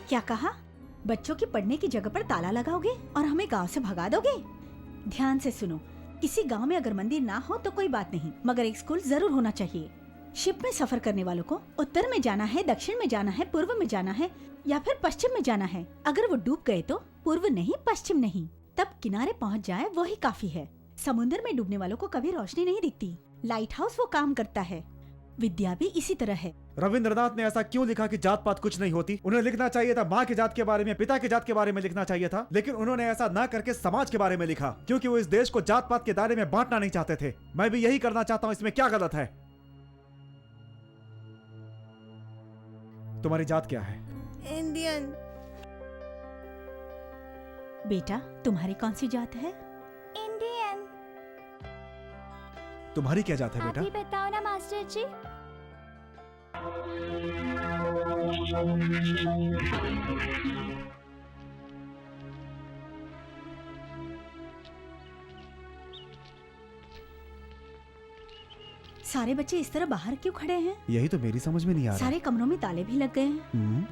S6: क्या कहा? बच्चों की पढ़ने की जगह पर ताला लगाओगे और हमें गांव से भगा दोगे? ध्यान से सुनो, किसी गांव में अगर मंदिर ना हो तो कोई बात नहीं, मगर एक स्कूल जरूर होना चाहिए। शिप में सफर करने वालों को उत्तर में जाना है, दक्षिण में जाना है, पूर्व में जाना है या फिर पश्चिम में जाना है। अगर वो डूब गए तो पूर्व नहीं, पश्चिम नहीं, तब किनारे पहुँच जाए वही काफी है। समुद्र में डूबने वालों को कभी रोशनी नहीं दिखती, लाइट हाउस वो काम करता है। विद्या भी इसी तरह है।
S4: रविंद्रनाथ ने ऐसा क्यों लिखा कि जात पात कुछ नहीं होती? उन्हें लिखना चाहिए था माँ की जात के बारे में, पिता की जात के बारे में लिखना चाहिए था, लेकिन उन्होंने ऐसा ना करके समाज के बारे में लिखा, क्योंकि वो इस देश को जात पात के दायरे में बांटना नहीं चाहते थे। मैं भी यही करना चाहता हूँ, इसमें क्या गलत है? तुम्हारी जात क्या है?
S11: इंडियन।
S6: बेटा, तुम्हारी कौन सी जात है?
S12: इंडियन।
S4: तुम्हारी क्या जात है बेटा?
S12: आप ही बताओ ना मास्टर जी।
S6: सारे बच्चे इस तरह बाहर क्यों खड़े हैं?
S4: यही तो मेरी समझ में नहीं आ रहा।
S6: सारे कमरों में ताले भी लग गए हैं।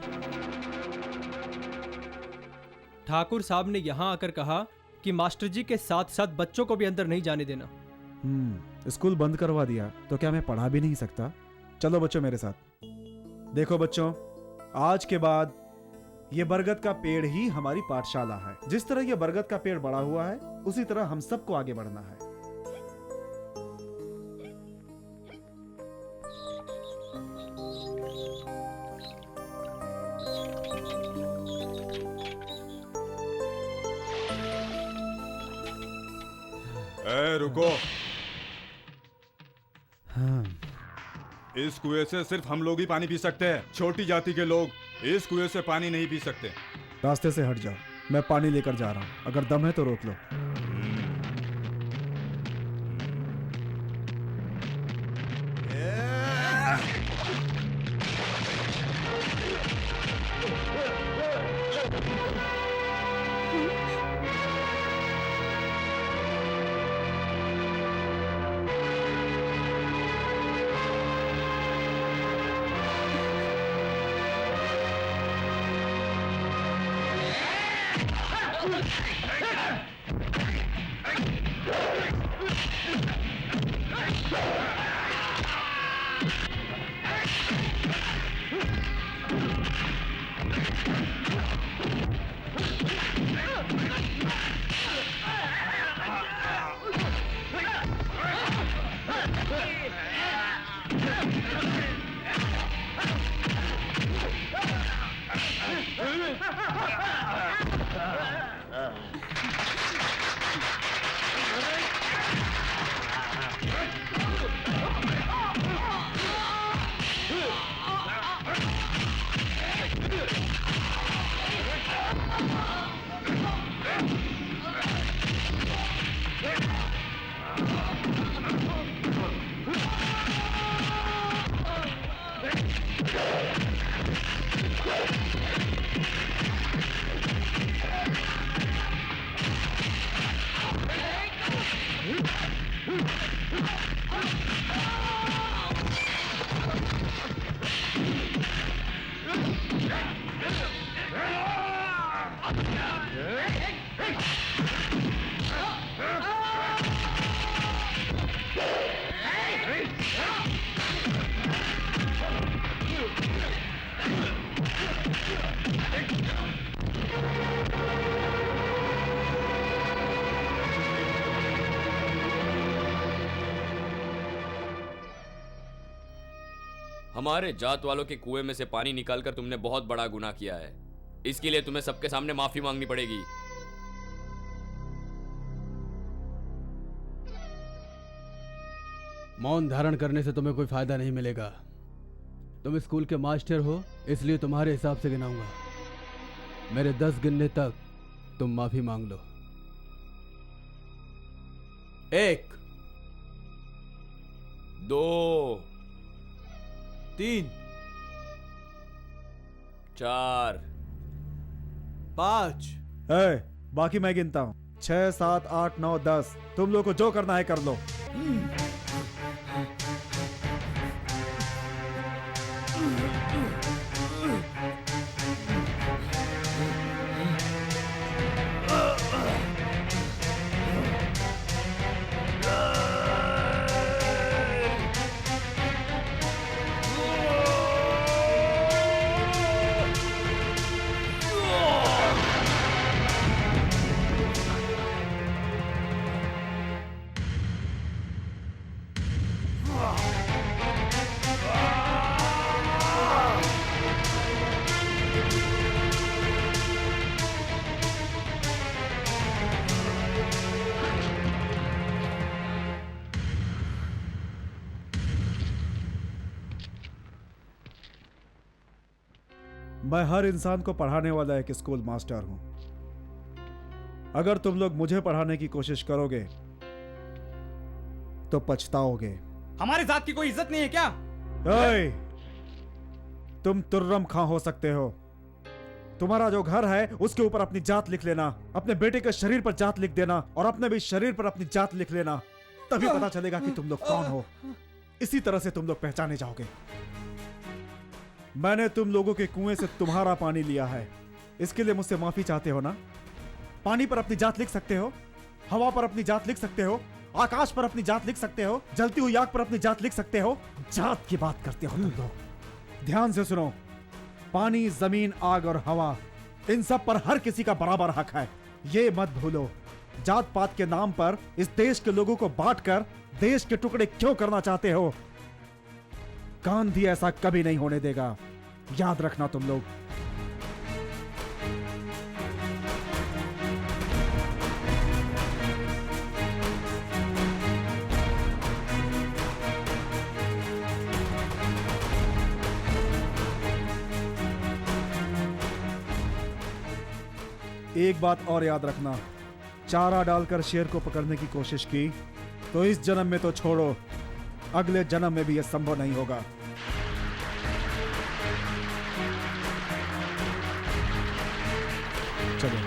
S17: ठाकुर साहब ने यहाँ आकर कहा कि मास्टर जी के साथ साथ बच्चों को भी अंदर नहीं जाने देना।
S4: स्कूल बंद करवा दिया तो क्या मैं पढ़ा भी नहीं सकता? चलो बच्चों मेरे साथ। देखो बच्चों, आज के बाद ये बरगद का पेड़ ही हमारी पाठशाला है। जिस तरह ये बरगद का पेड़ बड़ा हुआ है, उसी तरह हम सबको आगे बढ़ना है।
S10: ए, रुको। इस कुएं से सिर्फ हम लोग ही पानी पी सकते हैं। छोटी जाति के लोग इस कुएं से पानी नहीं पी सकते।
S4: रास्ते से हट जाओ, मैं पानी लेकर जा रहा हूँ। अगर दम है तो रोक लो।
S7: हमारे जात वालों के कुएं में से पानी निकालकर तुमने बहुत बड़ा गुनाह किया है। इसके लिए तुम्हें सबके सामने माफी मांगनी पड़ेगी।
S1: मौन धारण करने से तुम्हें कोई फायदा नहीं मिलेगा। तुम स्कूल के मास्टर हो, इसलिए तुम्हारे हिसाब से गिनाऊंगा। मेरे 10 गिनने तक तुम माफी मांग लो।
S15: 1
S7: 2
S15: 3
S7: 4
S15: 5
S4: बाकी मैं गिनता हूँ। 6 7 8 9 10। तुम लोग को जो करना है कर लो। मैं हर इंसान को पढ़ाने वाला एक स्कूल मास्टर हूं। अगर तुम लोग मुझे पढ़ाने की कोशिश करोगे तो पछताओगे।
S5: हमारे जात की कोई इज्जत नहीं है क्या?
S4: ओए, तुम तुर्रम खां हो सकते हो। तुम्हारा जो घर है उसके ऊपर अपनी जात लिख लेना, अपने बेटे के शरीर पर जात लिख देना और अपने भी शरीर पर अपनी जात लिख लेना। तभी पता चलेगा कि तुम लोग कौन हो। इसी तरह से तुम लोग पहचाने जाओगे। मैंने तुम लोगों के कुएं से तुम्हारा पानी लिया है, इसके लिए मुझसे माफी चाहते हो ना? पानी पर अपनी जात लिख सकते हो, हवा पर अपनी जात लिख सकते हो, आकाश पर अपनी जात लिख सकते हो, जलती हुई आग पर अपनी जात लिख सकते हो। जात की बात करते हो तुम लोग। ध्यान से सुनो, पानी, जमीन, आग और हवा, इन सब पर हर किसी का बराबर हक है। ये मत भूलो। जात पात के नाम पर इस देश के लोगों को बांटकर देश के टुकड़े क्यों करना चाहते हो? गांधी ऐसा कभी नहीं होने देगा, याद रखना तुम लोग। एक बात और याद रखना, चारा डालकर शेर को पकड़ने की कोशिश की तो इस जन्म में तो छोड़ो, अगले जन्म में भी यह संभव नहीं होगा।
S17: चलो।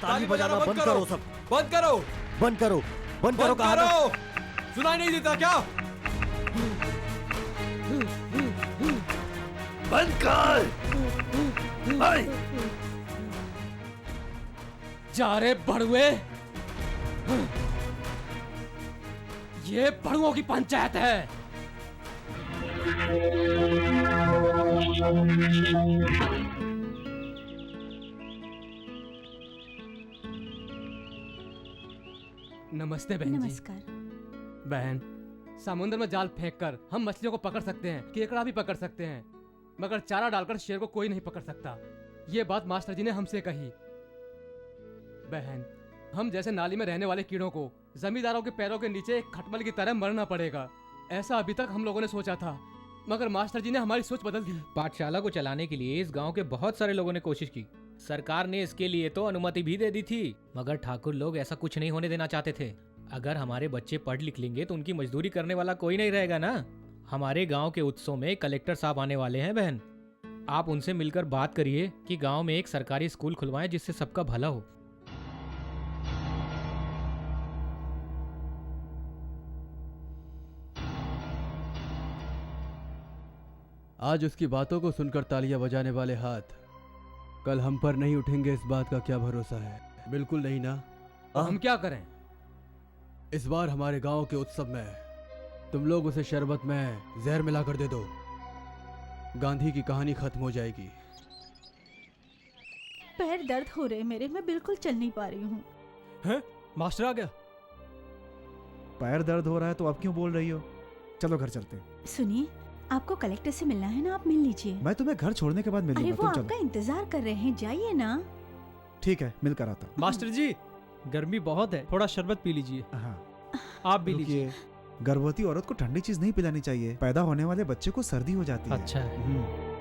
S15: ताली बजाना बंद करो सब। बंद करो।
S8: बंद करो। बंद करो।
S15: बंद करो। सुनाई नहीं देता क्या?
S8: बंद कर।
S7: जा रे बड़ुए, ये बड़ुओं की पंचायत है। नमस्ते बहन जी।
S6: नमस्कार।
S7: बहन, समुद्र में जाल फेंककर हम मछलियों को पकड़ सकते हैं, केकड़ा भी पकड़ सकते हैं, मगर चारा डालकर शेर को कोई नहीं पकड़ सकता। ये बात मास्टर जी ने हमसे कही। बहन, हम जैसे नाली में रहने वाले कीड़ों को जमींदारों के पैरों के नीचे एक खटमल की तरह मरना पड़ेगा, ऐसा अभी तक हम लोगों ने सोचा था, मगर मास्टर जी ने हमारी सोच बदल दी।
S16: पाठशाला को चलाने के लिए इस गांव के बहुत सारे लोगों ने कोशिश की। सरकार ने इसके लिए तो अनुमति भी दे दी थी, मगर ठाकुर लोग ऐसा कुछ नहीं होने देना चाहते थे। अगर हमारे बच्चे पढ़ लिख लेंगे तो उनकी मजदूरी करने वाला कोई नहीं रहेगा ना। हमारे गांव के उत्सव में कलेक्टर साहब आने वाले हैं बहन, आप उनसे मिलकर बात करिए कि गांव में एक सरकारी स्कूल खुलवाएं जिससे सबका भला हो।
S1: आज उसकी बातों को सुनकर तालियां बजाने वाले हाथ कल हम पर नहीं उठेंगे, इस बात का क्या भरोसा है? बिल्कुल नहीं ना।
S7: हम क्या करें?
S1: इस बार हमारे गांव के उत्सव में तुम लोग उसे शरबत में जहर मिलाकर दे दो, गांधी की कहानी खत्म हो जाएगी।
S6: पैर दर्द हो रहे मेरे, मैं बिल्कुल चल नहीं पा रही हूँ।
S17: हैं? मास्टर आ गया।
S4: पैर दर्द हो रहा है तो अब क्यों बोल रही हो? चलो घर चलते हैं।
S6: सुनिए, आपको कलेक्टर से मिलना है ना, आप मिल लीजिए।
S4: मैं तुम्हें घर छोड़ने के बाद मिल
S6: अरे
S4: लूंगा,
S6: वो
S4: तुम
S6: आपका
S4: चलो।
S6: इंतजार कर रहे हैं, जाइए ना।
S4: ठीक है, मिलकर आता हूँ।
S17: मास्टर जी, गर्मी बहुत है, थोड़ा शरबत पी लीजिए।
S4: हाँ,
S17: आप भी लीजिए।
S4: गर्भवती औरत को ठंडी चीज नहीं पिलानी चाहिए, पैदा होने वाले बच्चे को सर्दी हो जाती है।
S17: अच्छा है।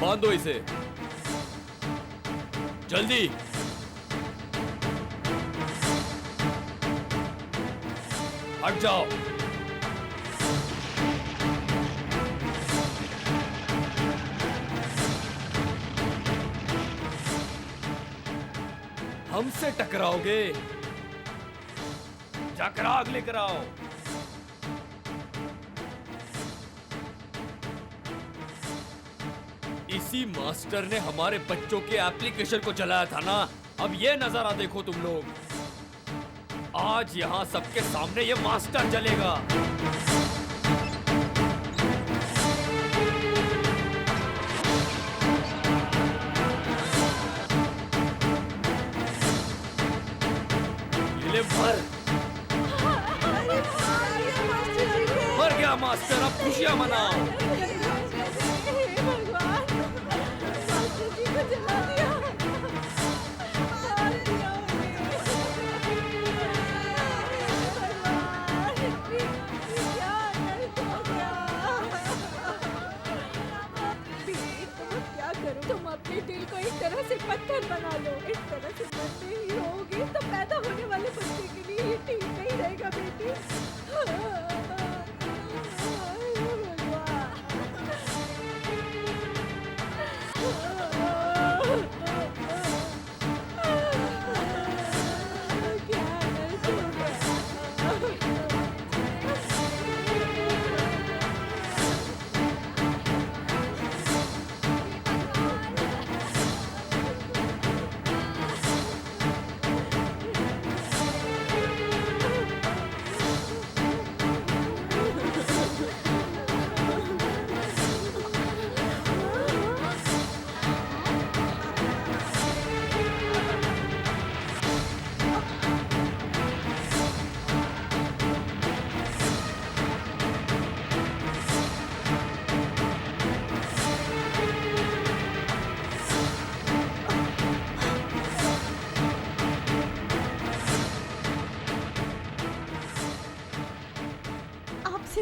S3: बांधो इसे जल्दी। हट जाओ। हमसे टकराओगे? जाकर आग लेकर आओ। इसी मास्टर ने हमारे बच्चों के एप्लीकेशन को चलाया था ना। अब ये नजारा देखो तुम लोग। आज यहां सबके सामने ये मास्टर जलेगा। ये ले मर गया मास्टर। अब खुशियां मनाओ।
S9: तुम अपने दिल को एक तरह से पत्थर बना लो। इस तरह से मन में ही होगी तो पैदा होने वाले बच्चे के लिए ये ठीक नहीं रहेगा बेटी।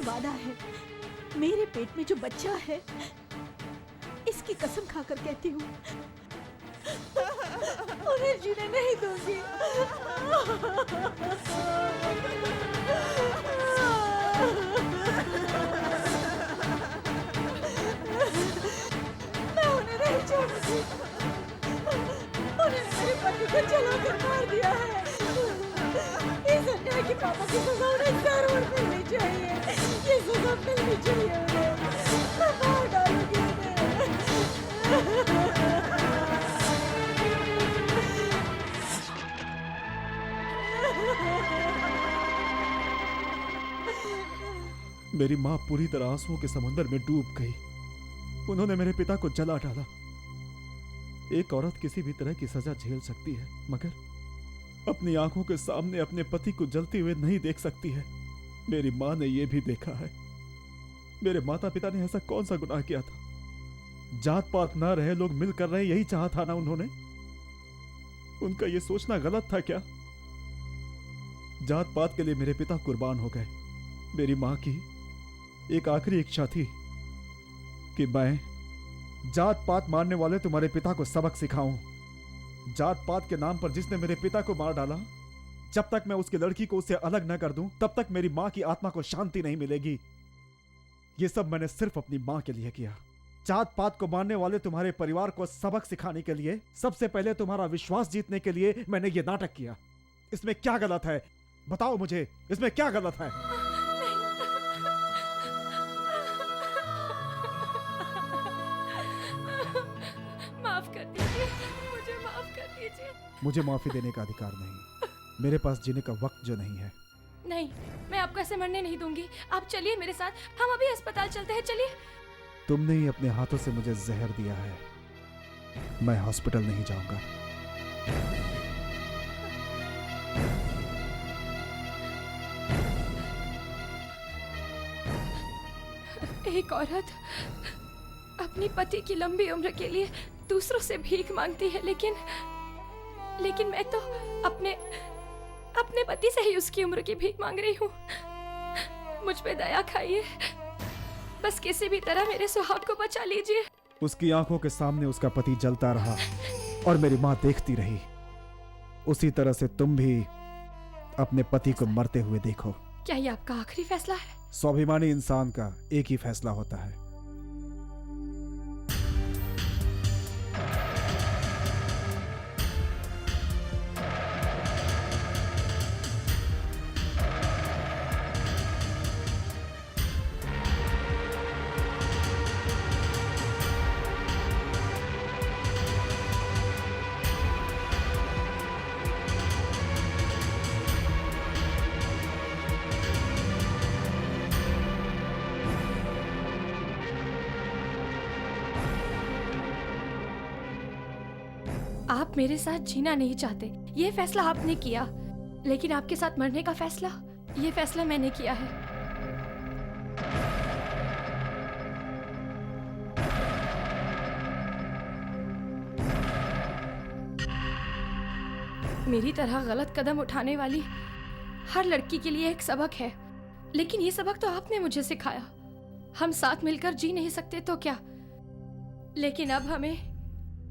S9: वादा है, मेरे पेट में जो बच्चा है इसकी कसम खाकर कहती हूँ उन्हें जीने नहीं दूंगी। मैं उन्हें नहीं छोड़ूंगी। उन्हें मेरे पति को जलाकर मार दिया है। इस अन्याय की पापा की सजा उन्हें जरूर मिलनी चाहिए। ये सजा मिलनी चाहिए उन्हें। मैं मार डालूंगी
S4: मेरी माँ पूरी तरह आंसुओं के समंदर में डूब गई। उन्होंने मेरे पिता को जला डाला। एक औरत किसी भी तरह की सजा झेल सकती है, मगर अपनी आंखों के सामने अपने पति को जलते हुए नहीं देख सकती है। मेरी माँ ने यह भी देखा है। मेरे माता पिता ने ऐसा कौन सा गुनाह किया था? जात पात ना रहे, लोग मिलकर रहे, यही चाहा था ना उन्होंने? उनका यह सोचना गलत था क्या? जात पात के लिए मेरे पिता कुर्बान हो गए। मेरी माँ की एक आखिरी इच्छा थी कि मैं जात पात मारने वाले तुम्हारे पिता को सबक सिखाऊं। जात पात के नाम पर जिसने मेरे पिता को मार डाला, जब तक मैं उसकी लड़की को उससे अलग न कर दूं, तब तक मेरी माँ की आत्मा को शांति नहीं मिलेगी। ये सब मैंने सिर्फ अपनी माँ के लिए किया। जात पात को मारने वाले तुम्हारे परिवार को सबक सिखाने के लिए, सबसे पहले तुम्हारा विश्वास जीतने के लिए मैंने ये नाटक किया। इसमें क्या गलत है? बताओ मुझे, इसमें क्या गलत है?
S2: माफ कर दीजिए, मुझे माफ कर दीजिए।
S4: मुझे माफी देने का अधिकार नहीं। मेरे पास जीने का वक्त जो नहीं है।
S2: नहीं, मैं आपको ऐसे मरने नहीं दूंगी। आप चलिए मेरे साथ, हम अभी अस्पताल चलते हैं। चलिए।
S4: तुमने ही अपने हाथों से मुझे जहर दिया है। मैं हॉस्पिटल नहीं जाऊंगा।
S2: एक औरत अपनी पति की लंबी उम्र के लिए दूसरों से भीख मांगती है, लेकिन मैं तो अपने पति से ही उसकी उम्र की भीख मांग रही हूँ। मुझ पे दया खाइए, बस किसी भी तरह मेरे सुहाग को बचा लीजिए।
S4: उसकी आंखों के सामने उसका पति जलता रहा और मेरी माँ देखती रही। उसी तरह से तुम भी अपने पति को मरते हुए देखो।
S2: क्या ये आपका आखिरी फैसला है?
S4: स्वाभिमानी इंसान का एक ही फैसला होता है।
S2: आप मेरे साथ जीना नहीं चाहते, ये फैसला आपने किया। लेकिन आपके साथ मरने का फैसला, ये फैसला मैंने किया है। मेरी तरह गलत कदम उठाने वाली हर लड़की के लिए एक सबक है, लेकिन ये सबक तो आपने मुझे सिखाया। हम साथ मिलकर जी नहीं सकते तो क्या, लेकिन अब हमें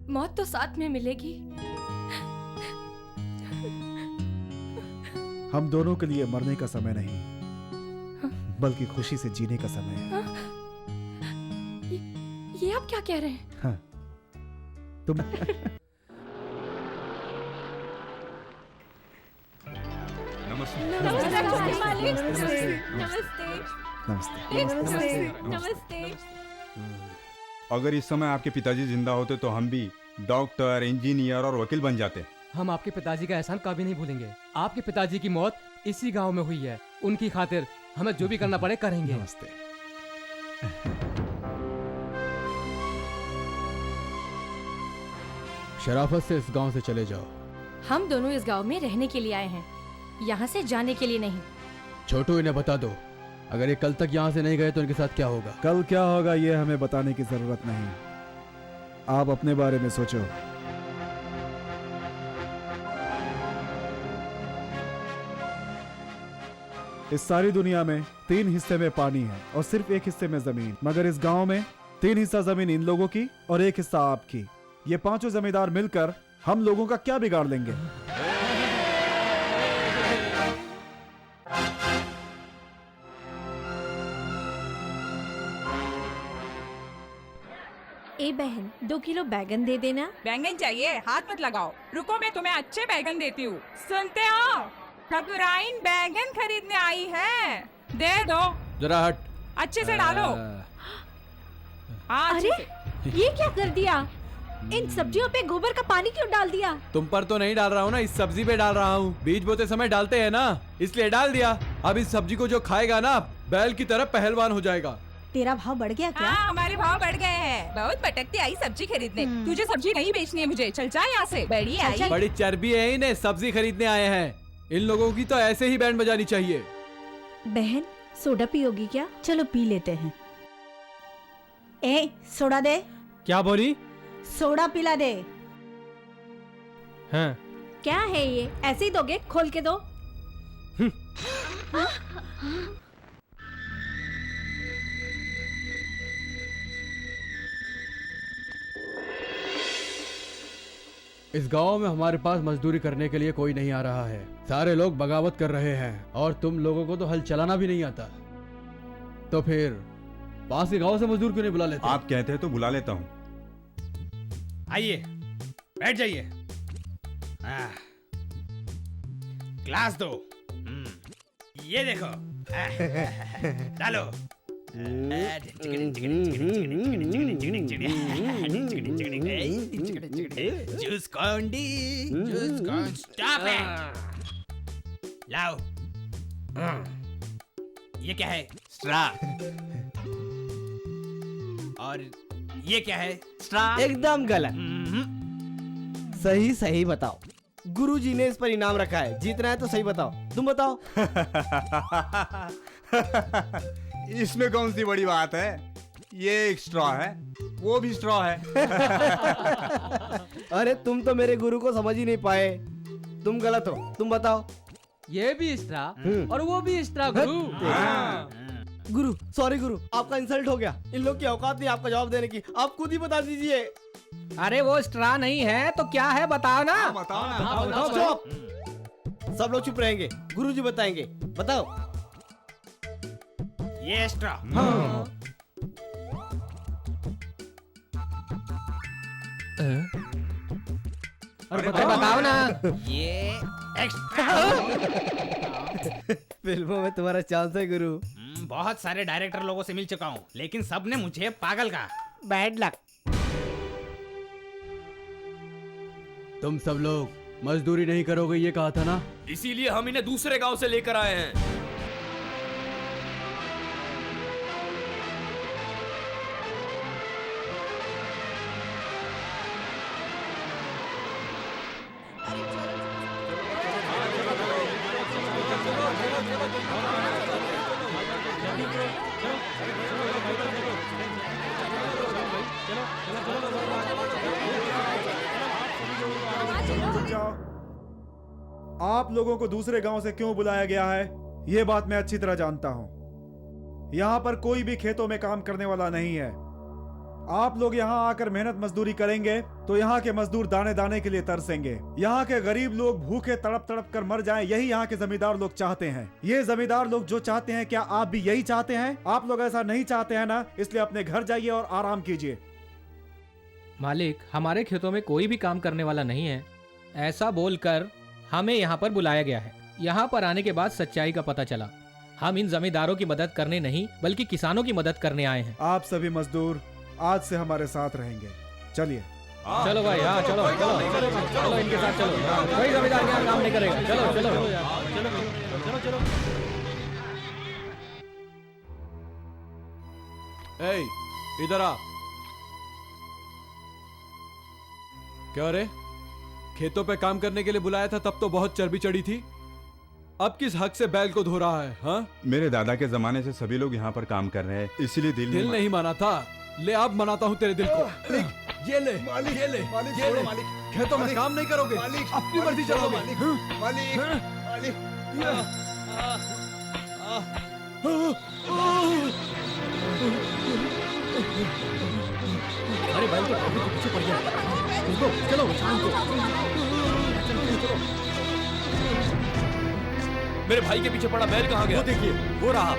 S2: मौत तो साथ में मिलेगी।
S4: हम दोनों के लिए मरने का समय नहीं, बल्कि खुशी से जीने का समय है।
S2: ये आप क्या कह रहे हैं?
S4: हाँ, तुम
S9: नमस्ते।
S10: अगर इस समय आपके पिताजी जिंदा होते तो हम भी डॉक्टर, इंजीनियर और वकील बन जाते।
S7: हम आपके पिताजी का एहसान कभी नहीं भूलेंगे। आपके पिताजी की मौत इसी गांव में हुई है। उनकी खातिर हमें जो भी करना पड़े करेंगे।
S4: नमस्ते।
S1: शराफत से इस गांव से चले जाओ।
S2: हम दोनों इस गांव में रहने के लिए आए हैं, यहाँ से जाने के लिए नहीं।
S1: छोटू, इन्हें बता दो, अगर ये कल तक यहाँ से नहीं गए तो इनके साथ क्या होगा?
S4: कल क्या होगा ये हमें बताने की जरूरत नहीं, आप अपने बारे में सोचो। इस सारी दुनिया में 3 हिस्से में पानी है और सिर्फ 1 हिस्से में जमीन, मगर इस गांव में 3 हिस्सा जमीन इन लोगों की और 1 हिस्सा आपकी। ये 5 जमींदार मिलकर हम लोगों का क्या बिगाड़ लेंगे?
S9: ए बहन, 2 किलो बैगन दे देना।
S18: बैंगन चाहिए? हाथ मत लगाओ, रुको मैं तुम्हें अच्छे बैगन देती हूँ। सुनते हो? ठकुराइन बैगन खरीदने आई है, दे दो।
S15: जरा हट।
S18: अच्छे से डालो। हाँ,
S9: अरे ये क्या कर दिया? इन सब्जियों पे गोबर का पानी क्यों डाल दिया?
S15: तुम पर तो नहीं डाल रहा हूँ ना, इस सब्जी पे डाल रहा हूँ। बीज बोते समय डालते हैं ना, इसलिए डाल दिया। अब इस सब्जी को जो खाएगा ना, बैल की तरह पहलवान हो जाएगा।
S6: तेरा भाव बढ़ गया क्या?
S18: हाँ, हमारे भाव बढ़ गए हैं। बहुत भटकती आई सब्जी खरीदने। तुझे सब्जी नहीं बेचनी है मुझे, चल जा यहाँ से। बड़ी आई।
S15: बड़ी चर्बी है इन्हें, सब्जी खरीदने आए हैं। इन लोगों की तो ऐसे ही बैंड बजानी चाहिए।
S6: बहन, सोडा पियोगी क्या? चलो पी लेते हैं। ए, सोडा दे।
S17: क्या बोली?
S6: सोडा पिला दे।
S17: हाँ।
S9: क्या है ये? ऐसे ही दोगे? खोल के दो।
S1: इस गांव में हमारे पास मजदूरी करने के लिए कोई नहीं आ रहा है। सारे लोग बगावत कर रहे हैं और तुम लोगों को तो हल चलाना भी नहीं आता। तो फिर पास के गांव से मजदूर क्यों नहीं बुला लेते?
S10: आप कहते हैं तो बुला लेता हूँ।
S5: आइए, बैठ जाइए। ग्लास दो। ये देखो। डालो। जूस कौंडी, जूस कौन, स्टॉप इट। लाओ। ये क्या है? स्ट्रा। और ये क्या है? स्ट्रा।
S8: एकदम गलत। सही सही बताओ। गुरुजी ने इस पर इनाम रखा है, जीतना है तो सही बताओ। तुम बताओ।
S10: इसमें कौन सी बड़ी बात है? ये एक स्ट्रॉ है, वो भी स्ट्रॉ है।
S8: अरे तुम तो मेरे गुरु को समझ ही नहीं पाए। तुम गलत हो, तुम बताओ।
S7: ये भी स्ट्रा और वो भी स्ट्रा गुरु।
S8: गुरु सॉरी गुरु, आपका इंसल्ट हो गया। इन लोग की औकात नहीं आपका जवाब देने की, आप खुद ही बता दीजिए।
S16: अरे वो स्ट्रा नहीं है तो क्या है, बताओ ना।
S5: बताओ ना।
S8: चुप। सब लोग चुप रहेंगे, गुरु जी बताएंगे। बताओ।
S5: ये एक्स्ट्रा।
S16: अरे बताओ ना।
S5: ये एक्स्ट्रा।
S8: फिल्मों में तुम्हारा चांस है गुरु।
S5: बहुत सारे डायरेक्टर लोगों से मिल चुका हूँ, लेकिन सबने मुझे पागल कहा।
S8: Bad luck.
S1: तुम सब लोग मजदूरी नहीं करोगे ये कहा था ना?
S19: इसीलिए हम इन्हें दूसरे गांव से लेकर आए हैं।
S4: आप लोगों को दूसरे गांव से क्यों बुलाया गया है ये बात मैं अच्छी तरह जानता हूं। यहां पर कोई भी खेतों में काम करने वाला नहीं है। आप लोग यहां आकर मेहनत मजदूरी करेंगे तो यहां के मजदूर दाने दाने के लिए तरसेंगे। यहां के गरीब लोग भूखे तड़प तड़प कर मर जाएं, यही यहां के जमींदार लोग चाहते हैं। ये जमींदार लोग जो चाहते हैं, क्या आप भी यही चाहते हैं? आप लोग ऐसा नहीं चाहते हैं ना, इसलिए अपने घर जाइए और आराम कीजिए।
S16: मालिक, हमारे खेतों में कोई भी काम करने वाला नहीं है, ऐसा बोलकर हमें यहाँ पर बुलाया गया है। यहाँ पर आने के बाद सच्चाई का पता चला। हम इन जमींदारों की मदद करने नहीं बल्कि किसानों की मदद करने आए हैं।
S4: आप सभी मजदूर आज से हमारे साथ रहेंगे। चलिए।
S16: चलो भाई, हाँ चलो चलो चलो इनके साथ चलो। कोई जमींदार यहाँ काम नहीं करेगा। चलो चलो
S15: चलो चलो। ए, इधर आ। क्या रे, खेतों पे काम करने के लिए बुलाया था तब तो बहुत चर्बी चढ़ी थी, अब किस हक से बैल को धो रहा है? हाँ,
S10: मेरे दादा के जमाने से सभी लोग यहाँ पर काम कर रहे हैं, इसीलिए दिल
S15: नहीं माना था। ले अब मनाता हूँ तेरे दिल को। ये ले, ये ले, ये ले। खेतों में काम नहीं करोगे, अपनी मर्जी चलोगे।
S16: अरे बैल तो ठाकुर के पीछे पड़ गया। चलो शांत हो।
S19: मेरे भाई के पीछे पड़ा बैल कहाँ गया?
S13: वो देखिए, वो रहा।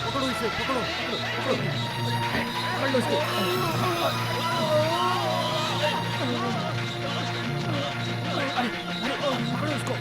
S16: पकड़ो इसे, पकड़ो पकड़ लो इसको। पकड़ो इसको।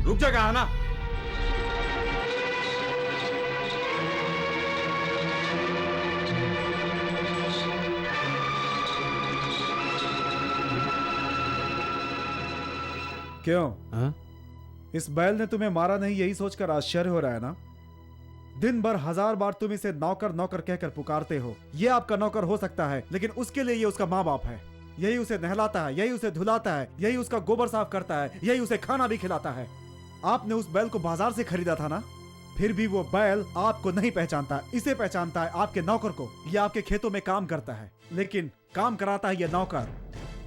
S10: रुक जा कहा ना।
S4: क्यों? इस बैल ने तुम्हें मारा नहीं यही सोचकर आश्चर्य हो रहा है ना? दिन भर 1000 बार तुम इसे नौकर नौकर कहकर पुकारते हो। ये आपका नौकर हो सकता है, लेकिन उसके लिए ये उसका माँ बाप है। यही उसे नहलाता है, यही उसे धुलाता है, यही उसका गोबर साफ करता है, यही उसे खाना भी खिलाता है। आपने उस बैल को बाजार से खरीदा था ना, फिर भी वो बैल आपको नहीं पहचानता, इसे पहचानता है, आपके नौकर को। ये आपके खेतों में काम करता है, लेकिन काम कराता है ये नौकर।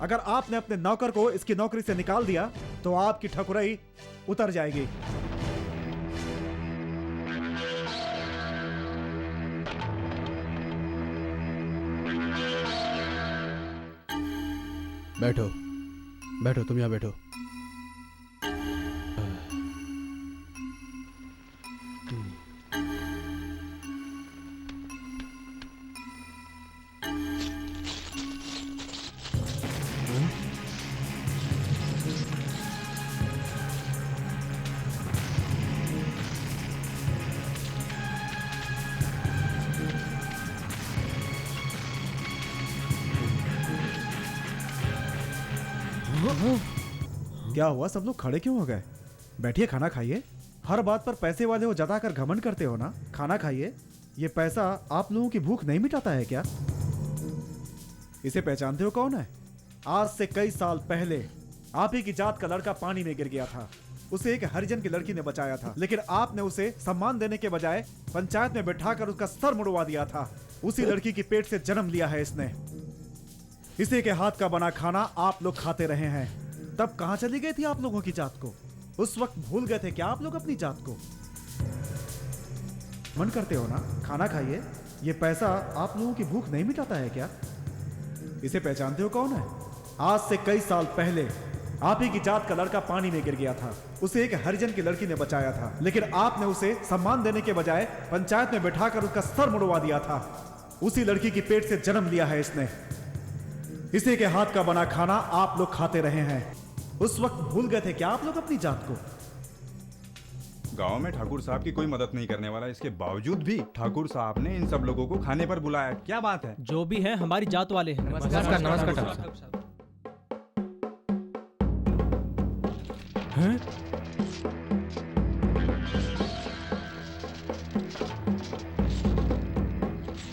S4: अगर आपने अपने नौकर को इसकी नौकरी से निकाल दिया तो आपकी ठकुराई उतर जाएगी।
S1: बैठो बैठो, तुम यहाँ बैठो।
S4: क्या हुआ, सब लोग खड़े क्यों हो गए? बैठिए, खाना खाइए। हर बात पर पैसे वाले हो जताकर घमंड करते हो ना। खाना खाइए। ये पैसा आप लोगों की भूख नहीं मिटाता है क्या? इसे पहचानते हो कौन है? आज से कई साल पहले आप ही की जात का लड़का पानी में गिर गया था। उसे एक हरिजन की लड़की ने बचाया था, लेकिन आपने उसे सम्मान देने के बजाय पंचायत में बैठाकर उसका सर मुड़वा दिया था। उसी लड़की की पेट से जन्म लिया है इसने। इसी के हाथ का बना खाना आप लोग खाते रहे हैं। तब कहां चली गई थी आप लोगों की जात को? उस वक्त भूल गए थे क्या आप लोग अपनी जात को? मन करते हो ना, खाना खाइए। ये पैसा आप लोगों की भूख नहीं मिटाता है क्या? इसे पहचानते हो कौन है? आज से कई साल पहले आप ही की जात का लड़का पानी में गिर गया था। उसे एक हरिजन की लड़की ने बचाया था, लेकिन आपने उसे सम्मान देने के बजाय पंचायत में बैठाकर उसका सर मुड़वा दिया था। उसी लड़की की पेट से जन्म लिया है इसने। इसी के हाथ का बना खाना आप लोग खाते रहे हैं। उस वक्त भूल गए थे क्या आप लोग अपनी जात को?
S10: गांव में ठाकुर साहब की कोई मदद नहीं करने वाला, इसके बावजूद भी ठाकुर साहब ने इन सब लोगों को खाने पर बुलाया। क्या बात है?
S17: जो भी है हमारी जात वाले हैं।
S16: नमस्कार नमस्कार ठाकुर साहब।
S17: हैं?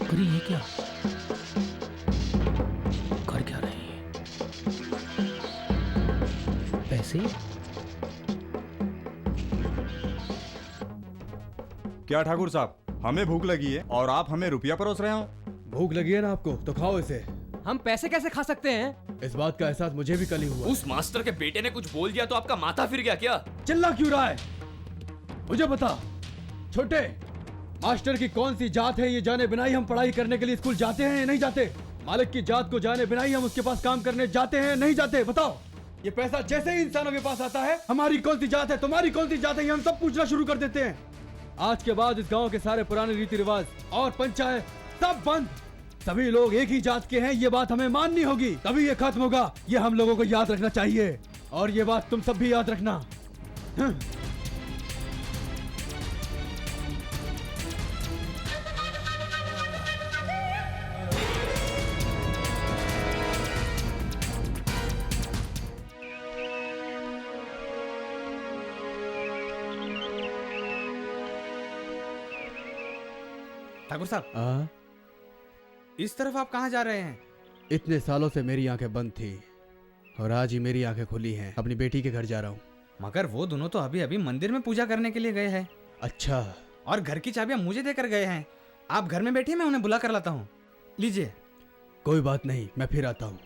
S16: अरे ये क्या कर क्या रहे हैं? पैसे?
S10: क्या ठाकुर साहब, हमें भूख लगी है और आप हमें रुपया परोस रहे हो?
S1: भूख लगी है ना आपको, तो खाओ इसे।
S7: हम पैसे कैसे खा सकते हैं?
S1: इस बात का एहसास मुझे भी कल ही हुआ।
S19: उस मास्टर के बेटे ने कुछ बोल दिया तो आपका माथा फिर गया क्या?
S1: चिल्ला क्यों रहा है? मुझे बता, छोटे, मास्टर की कौन सी जात है ये जाने बिना ही हम पढ़ाई करने के लिए स्कूल जाते हैं या नहीं जाते? मालिक की जात को जाने बिना ही हम उसके पास काम करने जाते हैं नहीं जाते? बताओ। ये पैसा जैसे ही इंसानों के पास आता है, हमारी कौन सी जात है, तुम्हारी कौन सी जात है, ये हम सब पूछना शुरू कर देते हैं। आज के बाद इस गांव के सारे पुराने रीति रिवाज और पंचायत सब बंद। सभी लोग एक ही जात के हैं, ये बात हमें माननी होगी, तभी ये खत्म होगा। ये हम लोगों को याद रखना चाहिए, और ये बात तुम सब भी याद रखना।
S5: ठाकुर साहब, इस तरफ आप कहाँ जा रहे हैं?
S1: इतने सालों से मेरी आंखें बंद थी और आज ही मेरी आंखें खुली हैं। अपनी बेटी के घर जा रहा हूँ।
S5: मगर वो दोनों तो अभी अभी मंदिर में पूजा करने के लिए गए हैं।
S1: अच्छा।
S5: और घर की चाबियां मुझे देकर गए हैं। आप घर में बैठिए, मैं उन्हें बुला कर लाता हूँ। लीजिए।
S1: कोई बात नहीं, मैं फिर आता हूँ।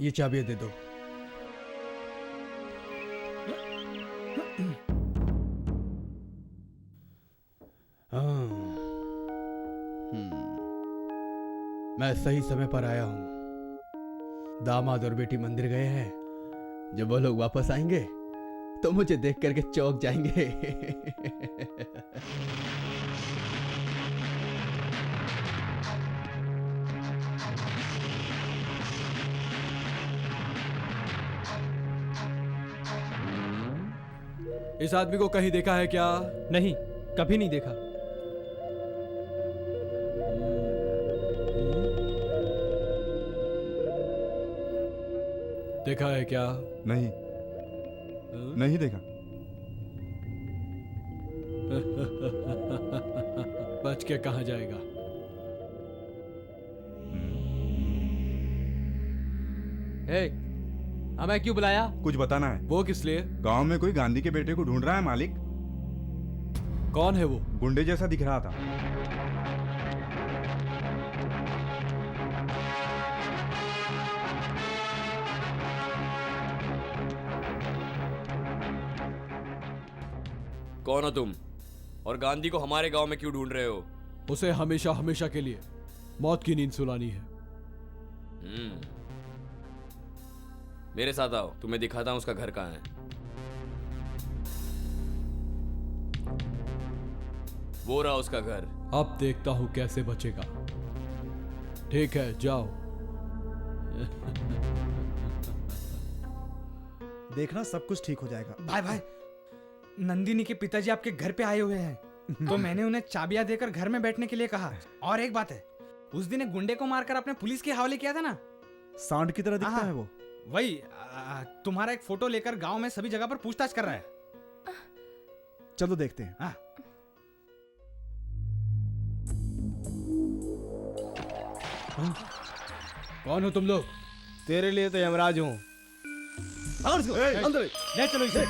S1: ये चाबियां दे दो। मैं सही समय पर आया हूँ। दामाद और बेटी मंदिर गए हैं। जब वो लोग वापस आएंगे तो मुझे देख करके चौंक जाएंगे।
S15: इस आदमी को कहीं देखा है क्या?
S17: नहीं, कभी नहीं देखा।
S15: देखा है क्या?
S10: नहीं, नहीं देखा।
S15: बच के कहाँ जाएगा?
S7: हमें क्यों बुलाया?
S10: कुछ बताना है।
S15: वो किस लिए?
S10: गांव में कोई गांधी के बेटे को ढूंढ रहा है मालिक।
S15: कौन है वो?
S10: गुंडे जैसा दिख रहा था।
S19: कौन हो तुम? और गांधी को हमारे गांव में क्यों ढूंढ रहे हो?
S15: उसे हमेशा हमेशा के लिए मौत की नींद सुलानी है।
S19: मेरे साथ आओ, तुम्हें दिखाता हूं उसका घर कहाँ है। वो रहा उसका घर।
S15: अब देखता हूं कैसे बचेगा। ठीक है, जाओ।
S4: देखना सब कुछ ठीक हो जाएगा।
S5: भाई भाई, नंदिनी के पिताजी आपके घर पे आए हुए हैं। तो मैंने उन्हें चाबियां देकर घर में बैठने के लिए कहा। और एक बात है, उस दिन एक गुंडे को मारकर आपने पुलिस के हवाले किया था ना,
S4: सांड की तरह दिखता है वो।
S5: वही तुम्हारा एक फोटो लेकर गांव में सभी जगह पर पूछताछ कर रहा है।
S4: चलो देखते हैं।
S5: हाँ।
S15: कौन हो तुम लोग?
S8: तेरे लिए तो यमराज हूँ। अंदर
S15: ले चलो इसे।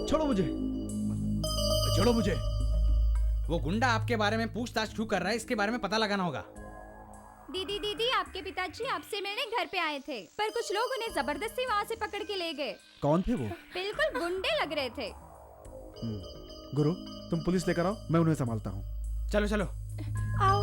S8: छोड़ो मुझे,
S15: छोड़ो मुझे।
S5: वो गुंडा आपके बारे में पूछताछ क्यों कर रहा है, इसके बारे में पता लगाना होगा।
S12: दीदी दीदी, आपके पिताजी आपसे मिलने घर पे आए थे, पर कुछ लोग उन्हें जबरदस्ती वहाँ से पकड़ के ले गए।
S4: कौन थे वो?
S12: बिल्कुल गुंडे लग रहे थे।
S4: गुरु, तुम पुलिस लेकर आओ, मैं उन्हें संभालता हूँ।
S5: चलो चलो।
S12: आओ।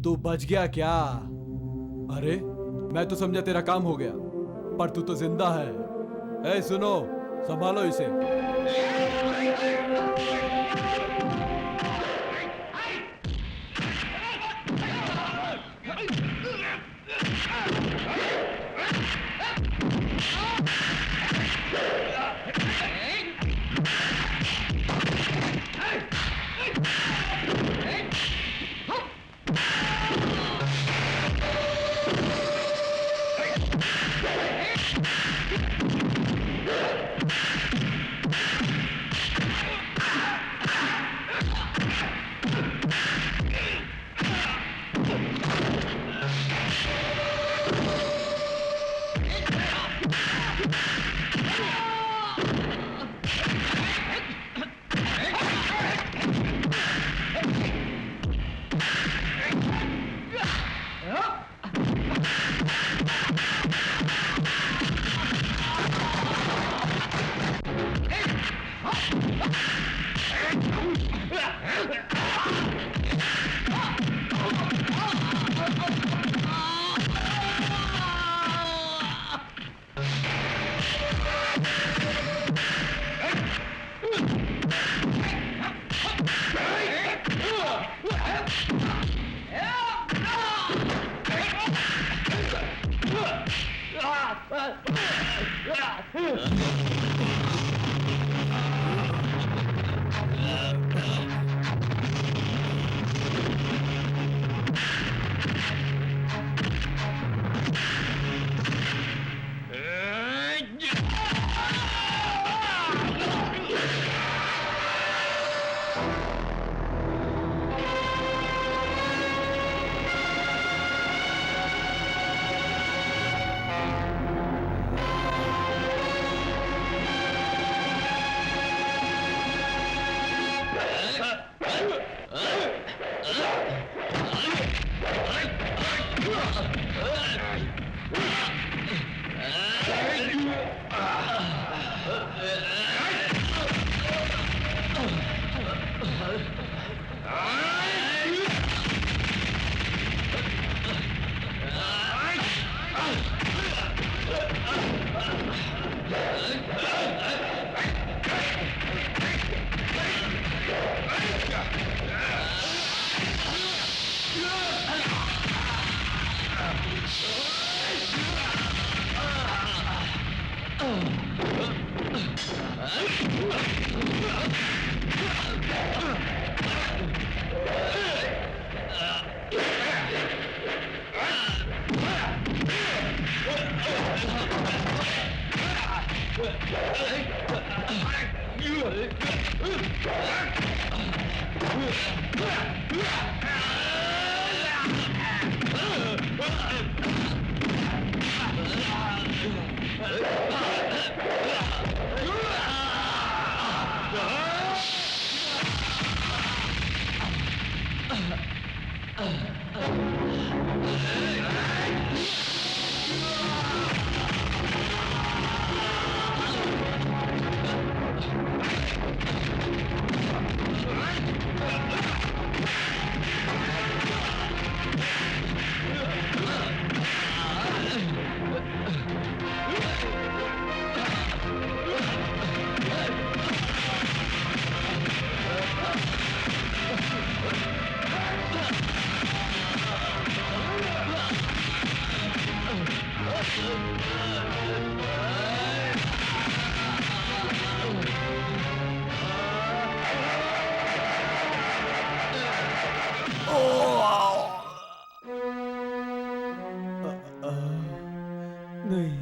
S15: तू बच गया क्या? अरे मैं तो समझा तेरा काम हो गया, पर तू तो जिंदा है। ए सुनो, संभालो इसे।
S1: नहीं,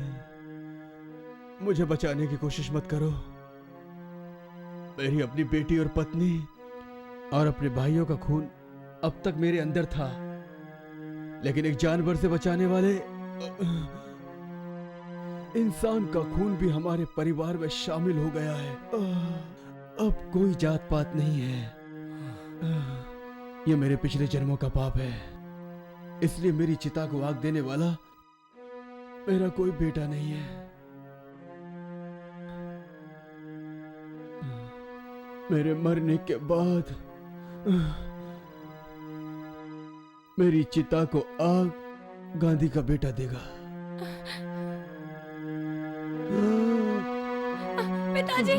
S1: मुझे बचाने की कोशिश मत करो। मेरी अपनी बेटी और पत्नी और अपने भाइयों का खून अब तक मेरे अंदर था, लेकिन एक जानवर से बचाने वाले इंसान का खून भी हमारे परिवार में शामिल हो गया है। अब कोई जात पात नहीं है। ये मेरे पिछले जन्मों का पाप है, इसलिए मेरी चिता को आग देने वाला मेरा कोई बेटा नहीं है। मेरे मरने के बाद मेरी चिता को आग गांधी का बेटा देगा।
S2: पिताजी